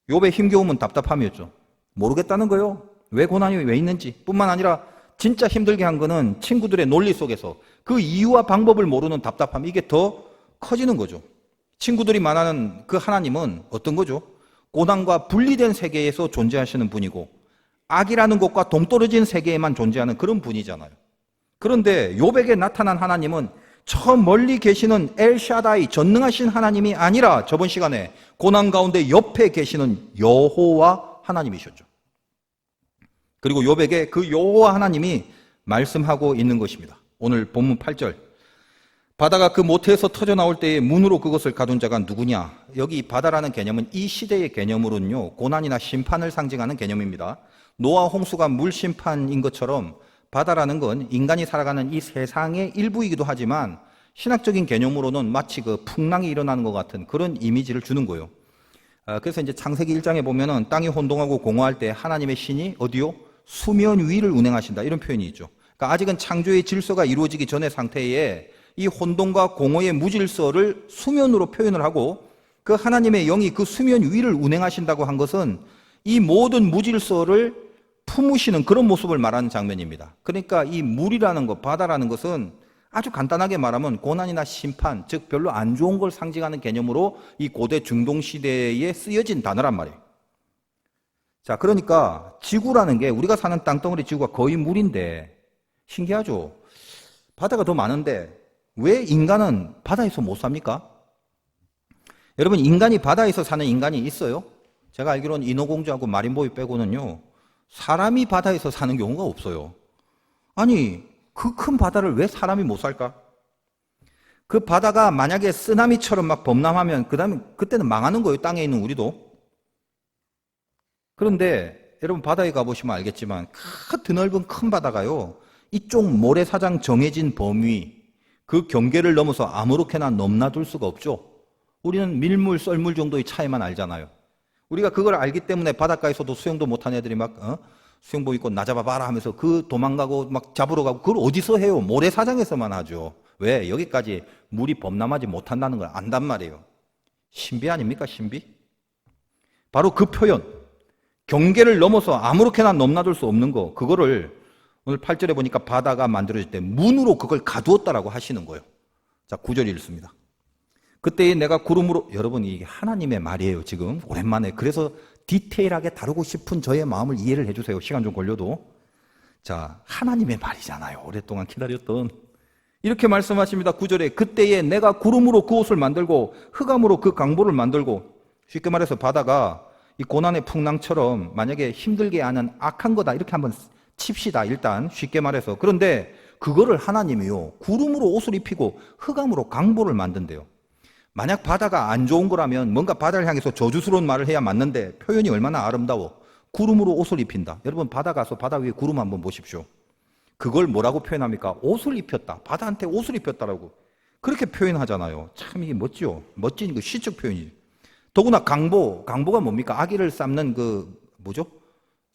욥의 힘겨움은 답답함이었죠. 모르겠다는 거예요. 왜 고난이 왜 있는지. 뿐만 아니라 진짜 힘들게 한 거는 친구들의 논리 속에서 그 이유와 방법을 모르는 답답함, 이게 더 커지는 거죠. 친구들이 말하는 그 하나님은 어떤 거죠? 고난과 분리된 세계에서 존재하시는 분이고 악이라는 것과 동떨어진 세계에만 존재하는 그런 분이잖아요. 그런데 욥에게 나타난 하나님은 저 멀리 계시는 엘샤다이 전능하신 하나님이 아니라 저번 시간에 고난 가운데 옆에 계시는 여호와 하나님이셨죠. 그리고 욥에게 그 여호와 하나님이 말씀하고 있는 것입니다. 오늘 본문 8절. 바다가 그 모태에서 터져 나올 때에 문으로 그것을 가둔 자가 누구냐? 여기 바다라는 개념은 이 시대의 개념으로는요, 고난이나 심판을 상징하는 개념입니다. 노아 홍수가 물 심판인 것처럼 바다라는 건 인간이 살아가는 이 세상의 일부이기도 하지만 신학적인 개념으로는 마치 그 풍랑이 일어나는 것 같은 그런 이미지를 주는 거예요. 그래서 이제 창세기 1장에 보면은 땅이 혼동하고 공허할 때 하나님의 신이 어디요? 수면 위를 운행하신다, 이런 표현이 있죠. 그러니까 아직은 창조의 질서가 이루어지기 전의 상태에 이 혼돈과 공허의 무질서를 수면으로 표현을 하고 그 하나님의 영이 그 수면 위를 운행하신다고 한 것은 이 모든 무질서를 품으시는 그런 모습을 말하는 장면입니다. 그러니까 이 물이라는 것, 바다라는 것은 아주 간단하게 말하면 고난이나 심판, 즉 별로 안 좋은 걸 상징하는 개념으로 이 고대 중동 시대에 쓰여진 단어란 말이에요. 자, 그러니까 지구라는 게 우리가 사는 땅덩어리 지구가 거의 물인데 신기하죠? 바다가 더 많은데 왜 인간은 바다에서 못 삽니까? 여러분, 인간이 바다에서 사는 인간이 있어요? 제가 알기로는 인어공주하고 마린보이 빼고는요, 사람이 바다에서 사는 경우가 없어요. 아니, 그 큰 바다를 왜 사람이 못 살까? 그 바다가 만약에 쓰나미처럼 막 범람하면 그때는 망하는 거예요. 땅에 있는 우리도. 그런데 여러분, 바다에 가보시면 알겠지만 드넓은 큰 바다가요, 이쪽 모래사장 정해진 범위, 그 경계를 넘어서 아무렇게나 넘나들 수가 없죠. 우리는 밀물, 썰물 정도의 차이만 알잖아요. 우리가 그걸 알기 때문에 바닷가에서도 수영도 못한 애들이 막 수영복 입고 나 잡아봐라 하면서 그 도망가고 막 잡으러 가고, 그걸 어디서 해요? 모래사장에서만 하죠. 왜? 여기까지 물이 범람하지 못한다는 걸 안단 말이에요. 신비 아닙니까? 신비? 바로 그 표현, 경계를 넘어서 아무렇게나 넘나들 수 없는 거, 그거를 오늘 8절에 보니까 바다가 만들어질 때 문으로 그걸 가두었다라고 하시는 거예요. 자, 9절 읽습니다. 그때 내가 구름으로, 여러분 이게 하나님의 말이에요. 지금 오랜만에. 그래서 디테일하게 다루고 싶은 저의 마음을 이해를 해주세요. 시간 좀 걸려도. 자, 하나님의 말이잖아요. 오랫동안 기다렸던. 이렇게 말씀하십니다. 9절에 그때에 내가 구름으로 그 옷을 만들고 흑암으로 그 강보를 만들고, 쉽게 말해서 바다가 이 고난의 풍랑처럼 만약에 힘들게 하는 악한 거다, 이렇게 한번 칩시다. 일단 쉽게 말해서. 그런데 그거를 하나님이요, 구름으로 옷을 입히고 흑암으로 강보를 만든대요. 만약 바다가 안 좋은 거라면 뭔가 바다를 향해서 저주스러운 말을 해야 맞는데 표현이 얼마나 아름다워. 구름으로 옷을 입힌다. 여러분, 바다 가서 바다 위에 구름 한번 보십시오. 그걸 뭐라고 표현합니까? 옷을 입혔다. 바다한테 옷을 입혔다라고 그렇게 표현하잖아요. 참 이게 멋지요. 멋진 그 시적 표현이죠. 더구나 강보가 뭡니까? 아기를 삶는 그 뭐죠?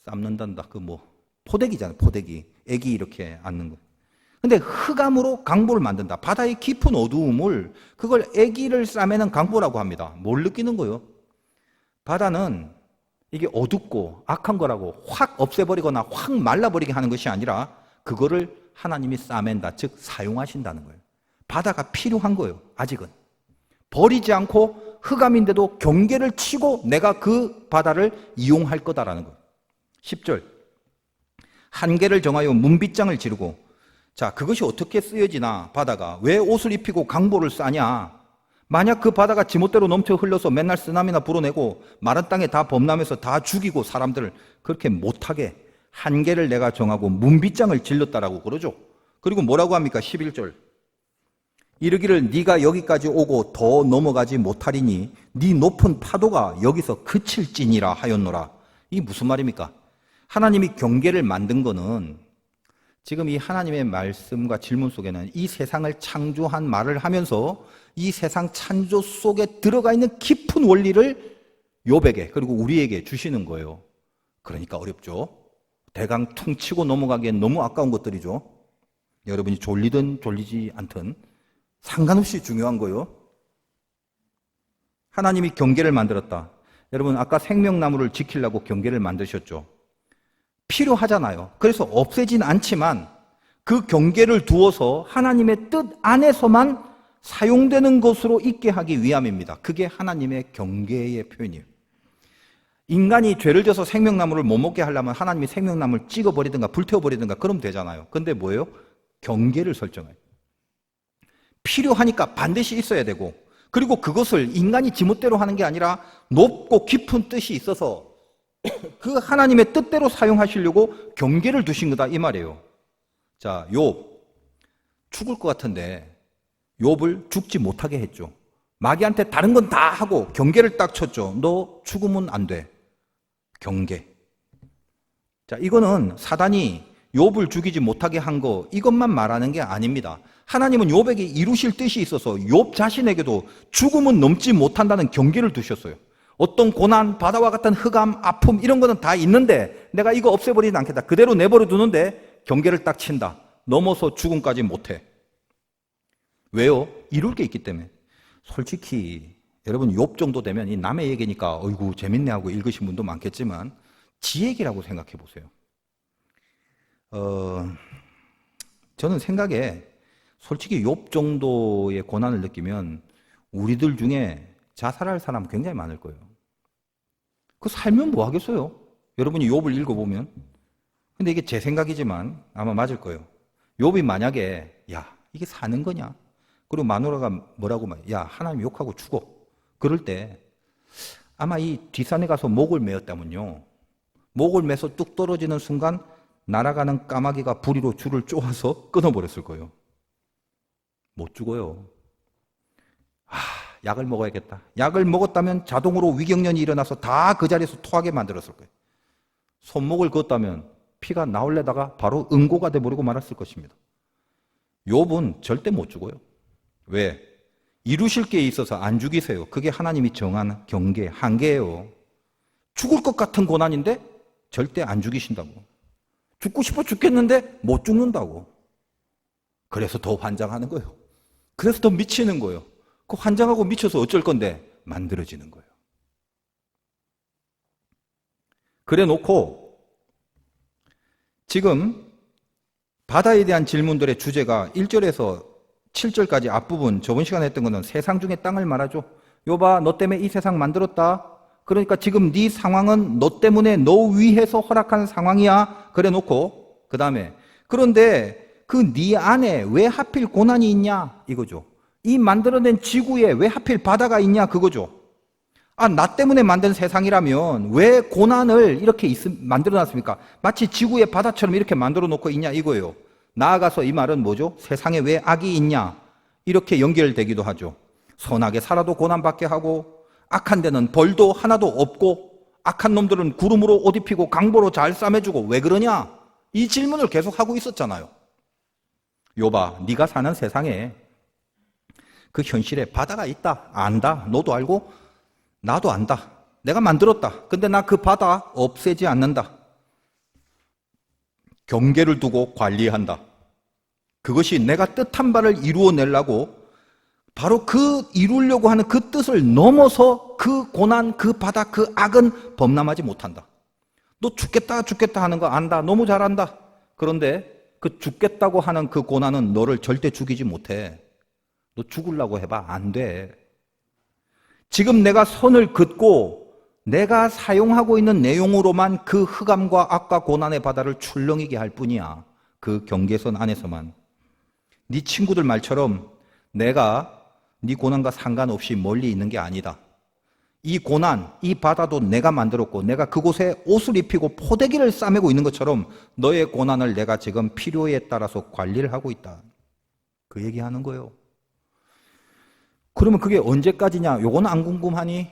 삶는단다. 그 뭐 포대기잖아요. 포대기. 애기 이렇게 앉는 거. 근데 흑암으로 강보를 만든다. 바다의 깊은 어두움을, 그걸 애기를 싸매는 강보라고 합니다. 뭘 느끼는 거예요? 바다는 이게 어둡고 악한 거라고 확 없애버리거나 확 말라버리게 하는 것이 아니라 그거를 하나님이 싸맨다. 즉 사용하신다는 거예요. 바다가 필요한 거예요. 아직은. 버리지 않고 흑암인데도 경계를 치고 내가 그 바다를 이용할 거다라는 거예요. 10절. 한계를 정하여 문빗장을 지르고, 자, 그것이 어떻게 쓰여지나? 바다가 왜 옷을 입히고 강보를 싸냐? 만약 그 바다가 지멋대로 넘쳐 흘러서 맨날 쓰나미나 불어내고 마른 땅에 다 범람해서 다 죽이고 사람들을 그렇게 못하게 한계를 내가 정하고 문빗장을 질렀다라고 그러죠. 그리고 뭐라고 합니까? 11절. 이르기를 네가 여기까지 오고 더 넘어가지 못하리니 네 높은 파도가 여기서 그칠지니라 하였노라. 이게 무슨 말입니까? 하나님이 경계를 만든 거는, 지금 이 하나님의 말씀과 질문 속에는 이 세상을 창조한 말을 하면서 이 세상 창조 속에 들어가 있는 깊은 원리를 욥에게, 그리고 우리에게 주시는 거예요. 그러니까 어렵죠. 대강 퉁치고 넘어가기엔 너무 아까운 것들이죠. 여러분이 졸리든 졸리지 않든 상관없이 중요한 거예요. 하나님이 경계를 만들었다. 여러분, 아까 생명나무를 지키려고 경계를 만드셨죠. 필요하잖아요. 그래서 없애진 않지만 그 경계를 두어서 하나님의 뜻 안에서만 사용되는 것으로 있게 하기 위함입니다. 그게 하나님의 경계의 표현이에요. 인간이 죄를 져서 생명나무를 못 먹게 하려면 하나님이 생명나무를 찍어버리든가 불태워버리든가 그러면 되잖아요. 근데 뭐예요? 경계를 설정해요. 필요하니까 반드시 있어야 되고, 그리고 그것을 인간이 지멋대로 하는 게 아니라 높고 깊은 뜻이 있어서 그 하나님의 뜻대로 사용하시려고 경계를 두신 거다, 이 말이에요. 자, 욥 죽을 것 같은데 욥을 죽지 못하게 했죠. 마귀한테 다른 건 다 하고 경계를 딱 쳤죠. 너 죽으면 안 돼. 경계. 자, 이거는 사단이 욥을 죽이지 못하게 한 거, 이것만 말하는 게 아닙니다. 하나님은 욥에게 이루실 뜻이 있어서 욥 자신에게도 죽음은 넘지 못한다는 경계를 두셨어요. 어떤 고난, 바다와 같은 흑암, 아픔 이런 거는 다 있는데 내가 이거 없애버리지 않겠다. 그대로 내버려 두는데 경계를 딱 친다. 넘어서 죽음까지 못해. 왜요? 이룰 게 있기 때문에. 솔직히 여러분, 욥 정도 되면 이 남의 얘기니까 어이구 재밌네 하고 읽으신 분도 많겠지만 지 얘기라고 생각해 보세요. 저는 생각에 솔직히 욥 정도의 고난을 느끼면 우리들 중에 자살할 사람 굉장히 많을 거예요. 그 살면 뭐 하겠어요? 여러분이 욥을 읽어보면. 근데 이게 제 생각이지만 아마 맞을 거예요. 욥이 만약에 야 이게 사는 거냐? 그리고 마누라가 뭐라고 말? 야 하나님 욕하고 죽어. 그럴 때 아마 이 뒷산에 가서 목을 메었다면요. 목을 매서 뚝 떨어지는 순간 날아가는 까마귀가 부리로 줄을 쪼아서 끊어버렸을 거예요. 못 죽어요. 약을 먹어야겠다. 약을 먹었다면 자동으로 위경련이 일어나서 다 그 자리에서 토하게 만들었을 거예요. 손목을 그었다면 피가 나올래다가 바로 응고가 돼버리고 말았을 것입니다. 욥은 절대 못 죽어요. 왜? 이루실 게 있어서 안 죽이세요. 그게 하나님이 정한 경계, 한계예요. 죽을 것 같은 고난인데 절대 안 죽이신다고. 죽고 싶어 죽겠는데 못 죽는다고. 그래서 더 환장하는 거예요. 그래서 더 미치는 거예요. 그 환장하고 미쳐서 어쩔 건데 만들어지는 거예요. 그래 놓고 지금 바다에 대한 질문들의 주제가 1절에서 7절까지 앞부분 저번 시간에 했던 거는 세상 중에 땅을 말하죠. 욥아 너 때문에 이 세상 만들었다. 그러니까 지금 네 상황은 너 때문에 너 위해서 허락한 상황이야. 그래 놓고 그 다음에 그런데 그 네 안에 왜 하필 고난이 있냐 이거죠. 이 만들어낸 지구에 왜 하필 바다가 있냐 그거죠. 나 때문에 만든 세상이라면 왜 고난을 이렇게 만들어놨습니까? 마치 지구의 바다처럼 이렇게 만들어 놓고 있냐 이거예요. 나아가서 이 말은 뭐죠? 세상에 왜 악이 있냐 이렇게 연결되기도 하죠. 선하게 살아도 고난받게 하고 악한 데는 벌도 하나도 없고 악한 놈들은 구름으로 옷 입히고 강보로 잘 싸매주고 왜 그러냐? 이 질문을 계속 하고 있었잖아요. 욥아 네가 사는 세상에 그 현실에 바다가 있다. 안다. 너도 알고 나도 안다. 내가 만들었다. 근데 나 그 바다 없애지 않는다. 경계를 두고 관리한다. 그것이 내가 뜻한 바를 이루어내려고 바로 그 이루려고 하는 그 뜻을 넘어서 그 고난, 그 바다, 그 악은 범람하지 못한다. 너 죽겠다 죽겠다 하는 거 안다. 너무 잘한다. 그런데 그 죽겠다고 하는 그 고난은 너를 절대 죽이지 못해. 너 죽으려고 해봐. 안 돼. 지금 내가 선을 긋고 내가 사용하고 있는 내용으로만 그 흑암과 악과 고난의 바다를 출렁이게 할 뿐이야. 그 경계선 안에서만. 네 친구들 말처럼 내가 네 고난과 상관없이 멀리 있는 게 아니다. 이 고난, 이 바다도 내가 만들었고 내가 그곳에 옷을 입히고 포대기를 싸매고 있는 것처럼 너의 고난을 내가 지금 필요에 따라서 관리를 하고 있다. 그 얘기하는 거예요. 그러면 그게 언제까지냐? 요건 안 궁금하니?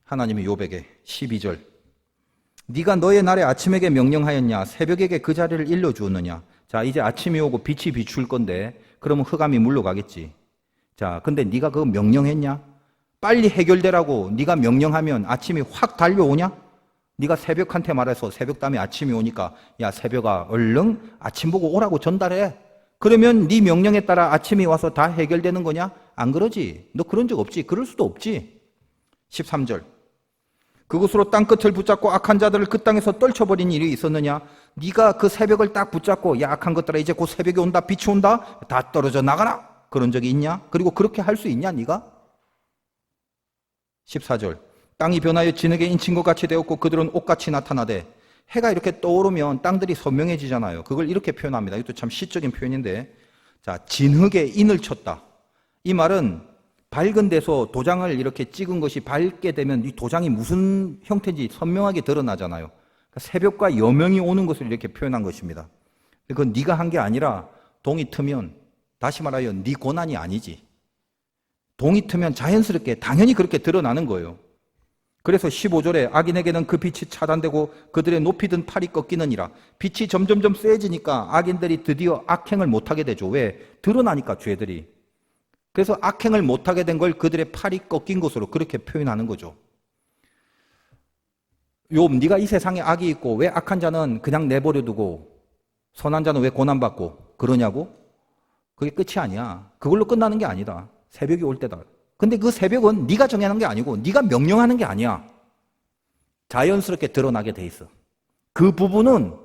하나님이 욥에게 12절 네가 너의 날에 아침에게 명령하였냐? 새벽에게 그 자리를 일러주었느냐? 자 이제 아침이 오고 빛이 비출 건데 그러면 흑암이 물러가겠지. 자 근데 네가 그거 명령했냐? 빨리 해결되라고 네가 명령하면 아침이 확 달려오냐? 네가 새벽한테 말해서 새벽 다음에 아침이 오니까 야 새벽아 얼른 아침 보고 오라고 전달해. 그러면 네 명령에 따라 아침이 와서 다 해결되는 거냐? 안 그러지. 너 그런 적 없지. 그럴 수도 없지. 13절 그것으로 땅끝을 붙잡고 악한 자들을 그 땅에서 떨쳐버린 일이 있었느냐? 네가 그 새벽을 딱 붙잡고 야 악한 것들아 이제 곧 새벽이 온다 빛이 온다 다 떨어져 나가라 그런 적이 있냐? 그리고 그렇게 할 수 있냐 네가? 14절 땅이 변하여 진흙에 인친 것 같이 되었고 그들은 옷같이 나타나되 해가 이렇게 떠오르면 땅들이 선명해지잖아요. 그걸 이렇게 표현합니다. 이것도 참 시적인 표현인데 자 진흙에 인을 쳤다. 이 말은 밝은 데서 도장을 이렇게 찍은 것이 밝게 되면 이 도장이 무슨 형태인지 선명하게 드러나잖아요. 그러니까 새벽과 여명이 오는 것을 이렇게 표현한 것입니다. 그건 네가 한 게 아니라 동이 트면 다시 말하여 네 고난이 아니지. 동이 트면 자연스럽게 당연히 그렇게 드러나는 거예요. 그래서 15절에 악인에게는 그 빛이 차단되고 그들의 높이 든 팔이 꺾이느니라. 빛이 점점점 세지니까 악인들이 드디어 악행을 못하게 되죠. 왜? 드러나니까 죄들이. 그래서 악행을 못하게 된 걸 그들의 팔이 꺾인 것으로 그렇게 표현하는 거죠. 욥, 네가 이 세상에 악이 있고 왜 악한 자는 그냥 내버려 두고 선한 자는 왜 고난받고 그러냐고? 그게 끝이 아니야. 그걸로 끝나는 게 아니다. 새벽이 올 때다. 근데 그 새벽은 네가 정하는 게 아니고 네가 명령하는 게 아니야. 자연스럽게 드러나게 돼 있어. 그 부분은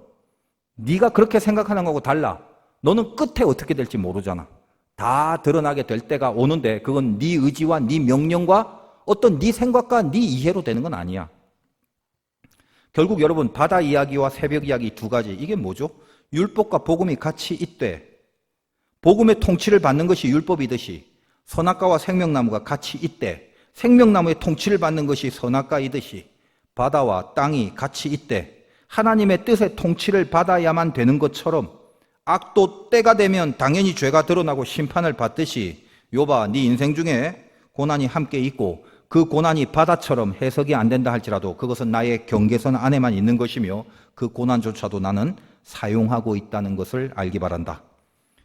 네가 그렇게 생각하는 거하고 달라. 너는 끝에 어떻게 될지 모르잖아. 다 드러나게 될 때가 오는데 그건 네 의지와 네 명령과 어떤 네 생각과 네 이해로 되는 건 아니야. 결국 여러분 바다 이야기와 새벽 이야기 두 가지 이게 뭐죠? 율법과 복음이 같이 있되 복음의 통치를 받는 것이 율법이듯이 선악과와 생명나무가 같이 있되 생명나무의 통치를 받는 것이 선악과이듯이 바다와 땅이 같이 있되 하나님의 뜻의 통치를 받아야만 되는 것처럼 악도 때가 되면 당연히 죄가 드러나고 심판을 받듯이 요봐 네 인생 중에 고난이 함께 있고 그 고난이 바다처럼 해석이 안 된다 할지라도 그것은 나의 경계선 안에만 있는 것이며 그 고난조차도 나는 사용하고 있다는 것을 알기 바란다.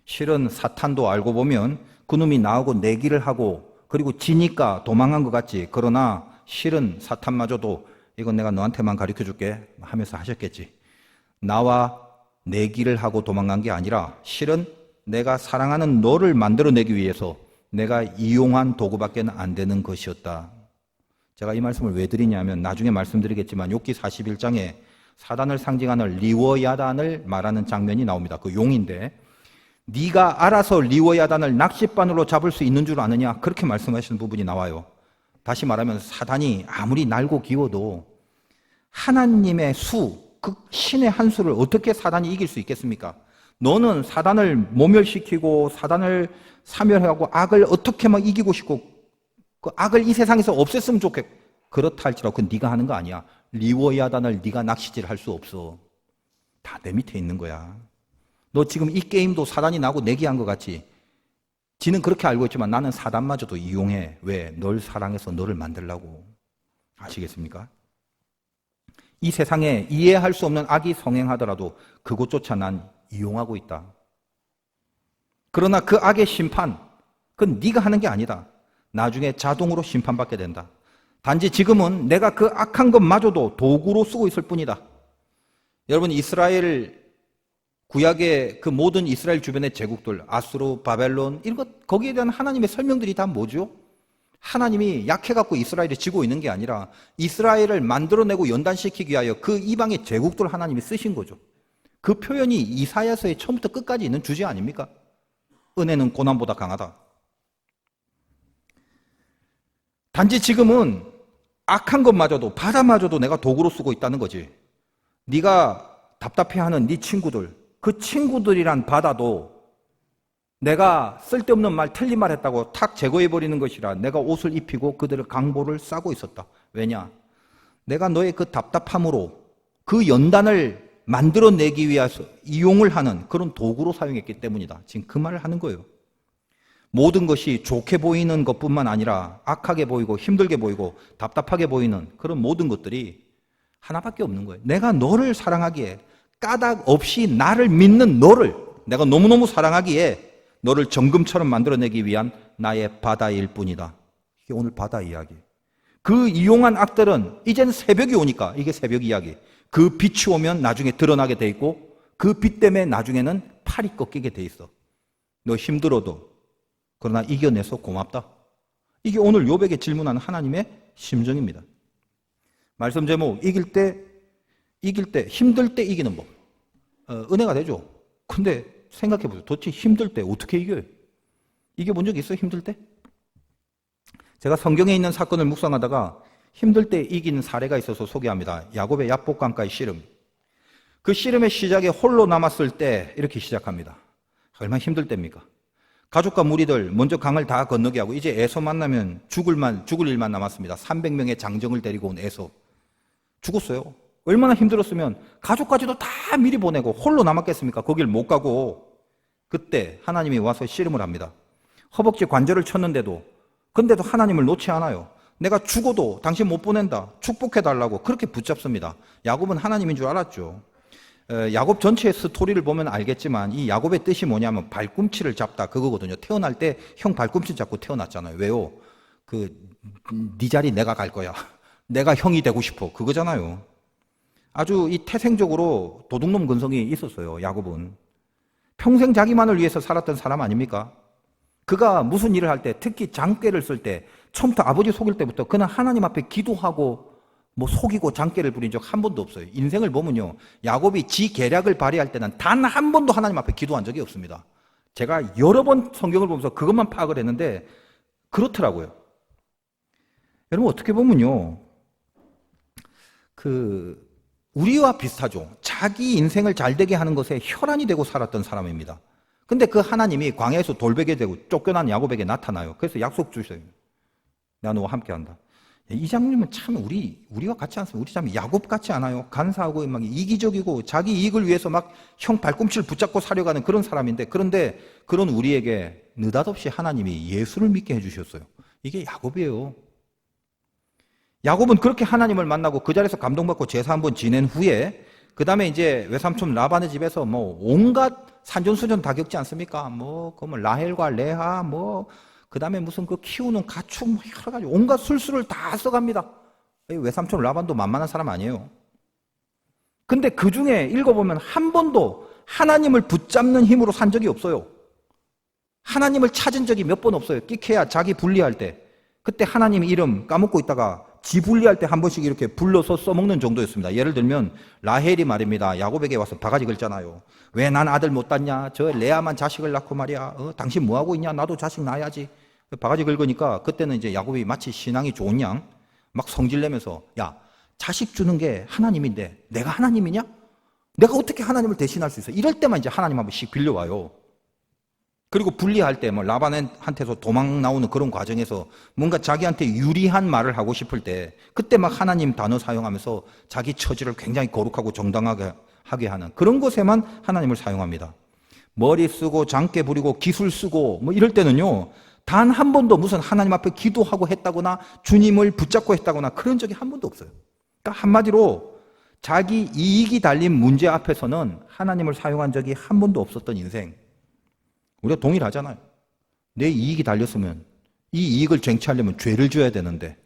실은 사탄도 알고 보면 그놈이 나하고 내기를 하고 그리고 지니까 도망한 것 같지. 그러나 실은 사탄마저도 이건 내가 너한테만 가르쳐 줄게 하면서 하셨겠지. 나와 내기를 하고 도망간 게 아니라 실은 내가 사랑하는 너를 만들어내기 위해서 내가 이용한 도구밖에 안 되는 것이었다. 제가 이 말씀을 왜 드리냐면 나중에 말씀드리겠지만 욥기 41장에 사단을 상징하는 리워야단을 말하는 장면이 나옵니다. 그 용인데 네가 알아서 리워야단을 낚싯바늘로 잡을 수 있는 줄 아느냐 그렇게 말씀하시는 부분이 나와요. 다시 말하면 사단이 아무리 날고 기워도 하나님의 수, 그 신의 한 수를 어떻게 사단이 이길 수 있겠습니까? 너는 사단을 모멸시키고 사단을 사멸하고 악을 어떻게 막 이기고 싶고 그 악을 이 세상에서 없앴으면 좋겠고 그렇다 할지라도 그건 네가 하는 거 아니야. 리워야단을 네가 낚시질 할 수 없어. 다 내 밑에 있는 거야. 너 지금 이 게임도 사단이 나고 내기한 것 같지? 지는 그렇게 알고 있지만 나는 사단마저도 이용해. 왜? 널 사랑해서 너를 만들라고. 아시겠습니까? 이 세상에 이해할 수 없는 악이 성행하더라도 그것조차 난 이용하고 있다. 그러나 그 악의 심판, 그건 네가 하는 게 아니다. 나중에 자동으로 심판받게 된다. 단지 지금은 내가 그 악한 것마저도 도구로 쓰고 있을 뿐이다. 여러분 이스라엘 구약의 그 모든 이스라엘 주변의 제국들, 아수르, 바벨론 이런 것 거기에 대한 하나님의 설명들이 다 뭐죠? 하나님이 약해갖고 이스라엘이 지고 있는 게 아니라 이스라엘을 만들어내고 연단시키기 위하여 그 이방의 제국들을 하나님이 쓰신 거죠. 그 표현이 이사야서의 처음부터 끝까지 있는 주제 아닙니까? 은혜는 고난보다 강하다. 단지 지금은 악한 것마저도 바다마저도 내가 도구로 쓰고 있다는 거지. 네가 답답해하는 네 친구들, 그 친구들이란 바다도 내가 쓸데없는 말, 틀린 말 했다고 탁 제거해버리는 것이라 내가 옷을 입히고 그들의 강보를 싸고 있었다. 왜냐? 내가 너의 그 답답함으로 그 연단을 만들어내기 위해서 이용을 하는 그런 도구로 사용했기 때문이다. 지금 그 말을 하는 거예요. 모든 것이 좋게 보이는 것뿐만 아니라 악하게 보이고 힘들게 보이고 답답하게 보이는 그런 모든 것들이 하나밖에 없는 거예요. 내가 너를 사랑하기에 까닭 없이 나를 믿는 너를 내가 너무너무 사랑하기에 너를 정금처럼 만들어내기 위한 나의 바다일 뿐이다. 이게 오늘 바다 이야기. 그 이용한 악들은 이젠 새벽이 오니까 이게 새벽 이야기. 그 빛이 오면 나중에 드러나게 돼 있고 그 빛 때문에 나중에는 팔이 꺾이게 돼 있어. 너 힘들어도 그러나 이겨내서 고맙다. 이게 오늘 욥에게 질문하는 하나님의 심정입니다. 말씀 제목 이길 때 힘들 때 이기는 법. 은혜가 되죠. 근데 생각해 보세요. 도대체 힘들 때 어떻게 이겨요? 이겨본 적 있어요? 힘들 때? 제가 성경에 있는 사건을 묵상하다가 힘들 때 이긴 사례가 있어서 소개합니다. 야곱의 야복강가의 씨름. 그 씨름의 시작에 홀로 남았을 때 이렇게 시작합니다. 얼마나 힘들 때입니까? 가족과 무리들 먼저 강을 다 건너게 하고 이제 에서 만나면 죽을 일만 남았습니다. 300명의 장정을 데리고 온 에서. 죽었어요. 얼마나 힘들었으면 가족까지도 다 미리 보내고 홀로 남았겠습니까? 거길 못 가고. 그때 하나님이 와서 씨름을 합니다. 허벅지 관절을 쳤는데도 근데도 하나님을 놓지 않아요. 내가 죽어도 당신 못 보낸다. 축복해달라고 그렇게 붙잡습니다. 야곱은 하나님인 줄 알았죠. 야곱 전체의 스토리를 보면 알겠지만 이 야곱의 뜻이 뭐냐면 발꿈치를 잡다 그거거든요. 태어날 때 형 발꿈치 잡고 태어났잖아요. 왜요? 네 자리 내가 갈 거야. 내가 형이 되고 싶어. 그거잖아요. 아주 이 태생적으로 도둑놈 근성이 있었어요. 야곱은. 평생 자기만을 위해서 살았던 사람 아닙니까? 그가 무슨 일을 할 때 특히 장꾀를 쓸 때 처음부터 아버지 속일 때부터 그는 하나님 앞에 기도하고 뭐 속이고 장꾀를 부린 적 한 번도 없어요. 인생을 보면요. 야곱이 지 계략을 발휘할 때는 단 한 번도 하나님 앞에 기도한 적이 없습니다. 제가 여러 번 성경을 보면서 그것만 파악을 했는데 그렇더라고요. 여러분 어떻게 보면요, 우리와 비슷하죠. 자기 인생을 잘되게 하는 것에 혈안이 되고 살았던 사람입니다. 근데 그 하나님이 광야에서 돌베개 되고 쫓겨난 야곱에게 나타나요. 그래서 약속 주셔요. 내가 너와 함께 한다. 이 장면은 참 우리와 같지 않습니다. 우리 참 야곱 같지 않아요? 간사하고 막 이기적이고 자기 이익을 위해서 막 형 발꿈치를 붙잡고 살려가는 그런 사람인데, 그런데 그런 우리에게 느닷없이 하나님이 예수를 믿게 해주셨어요. 이게 야곱이에요. 야곱은 그렇게 하나님을 만나고 그 자리에서 감동받고 제사 한번 지낸 후에 그 다음에 이제 외삼촌 라반의 집에서 뭐 온갖 산전수전 다 겪지 않습니까? 라헬과 레아 그 다음에 무슨 그 키우는 가축 여러 가지 온갖 술수를 다 써갑니다. 외삼촌 라반도 만만한 사람 아니에요. 근데 그 중에 읽어보면 한 번도 하나님을 붙잡는 힘으로 산 적이 없어요. 하나님을 찾은 적이 몇 번 없어요. 끼케야 자기 분리할 때 그때 하나님 이름 까먹고 있다가 지 분리할 때 한 번씩 이렇게 불러서 써먹는 정도였습니다. 예를 들면 라헬이 말입니다. 야곱에게 와서 바가지 긁잖아요. 왜 난 아들 못 낳냐? 저 레아만 자식을 낳고 말이야. 당신 뭐하고 있냐? 나도 자식 낳아야지. 바가지 긁으니까 그때는 이제 야곱이 마치 신앙이 좋은 양 막 성질내면서, 야, 자식 주는 게 하나님인데 내가 하나님이냐? 내가 어떻게 하나님을 대신할 수 있어? 이럴 때만 이제 하나님 한 번씩 빌려와요. 그리고 분리할 때 라반한테서 도망 나오는 그런 과정에서 뭔가 자기한테 유리한 말을 하고 싶을 때 그때 막 하나님 단어 사용하면서 자기 처지를 굉장히 거룩하고 정당하게 하게 하는 그런 것에만 하나님을 사용합니다. 머리 쓰고 장깨 부리고 기술 쓰고 이럴 때는요, 단 한 번도 무슨 하나님 앞에 기도하고 했다거나 주님을 붙잡고 했다거나 그런 적이 한 번도 없어요. 그러니까 한마디로 자기 이익이 달린 문제 앞에서는 하나님을 사용한 적이 한 번도 없었던 인생. 우리가 동일하잖아요. 내 이익이 달렸으면 이 이익을 쟁취하려면 죄를 지어야 되는데,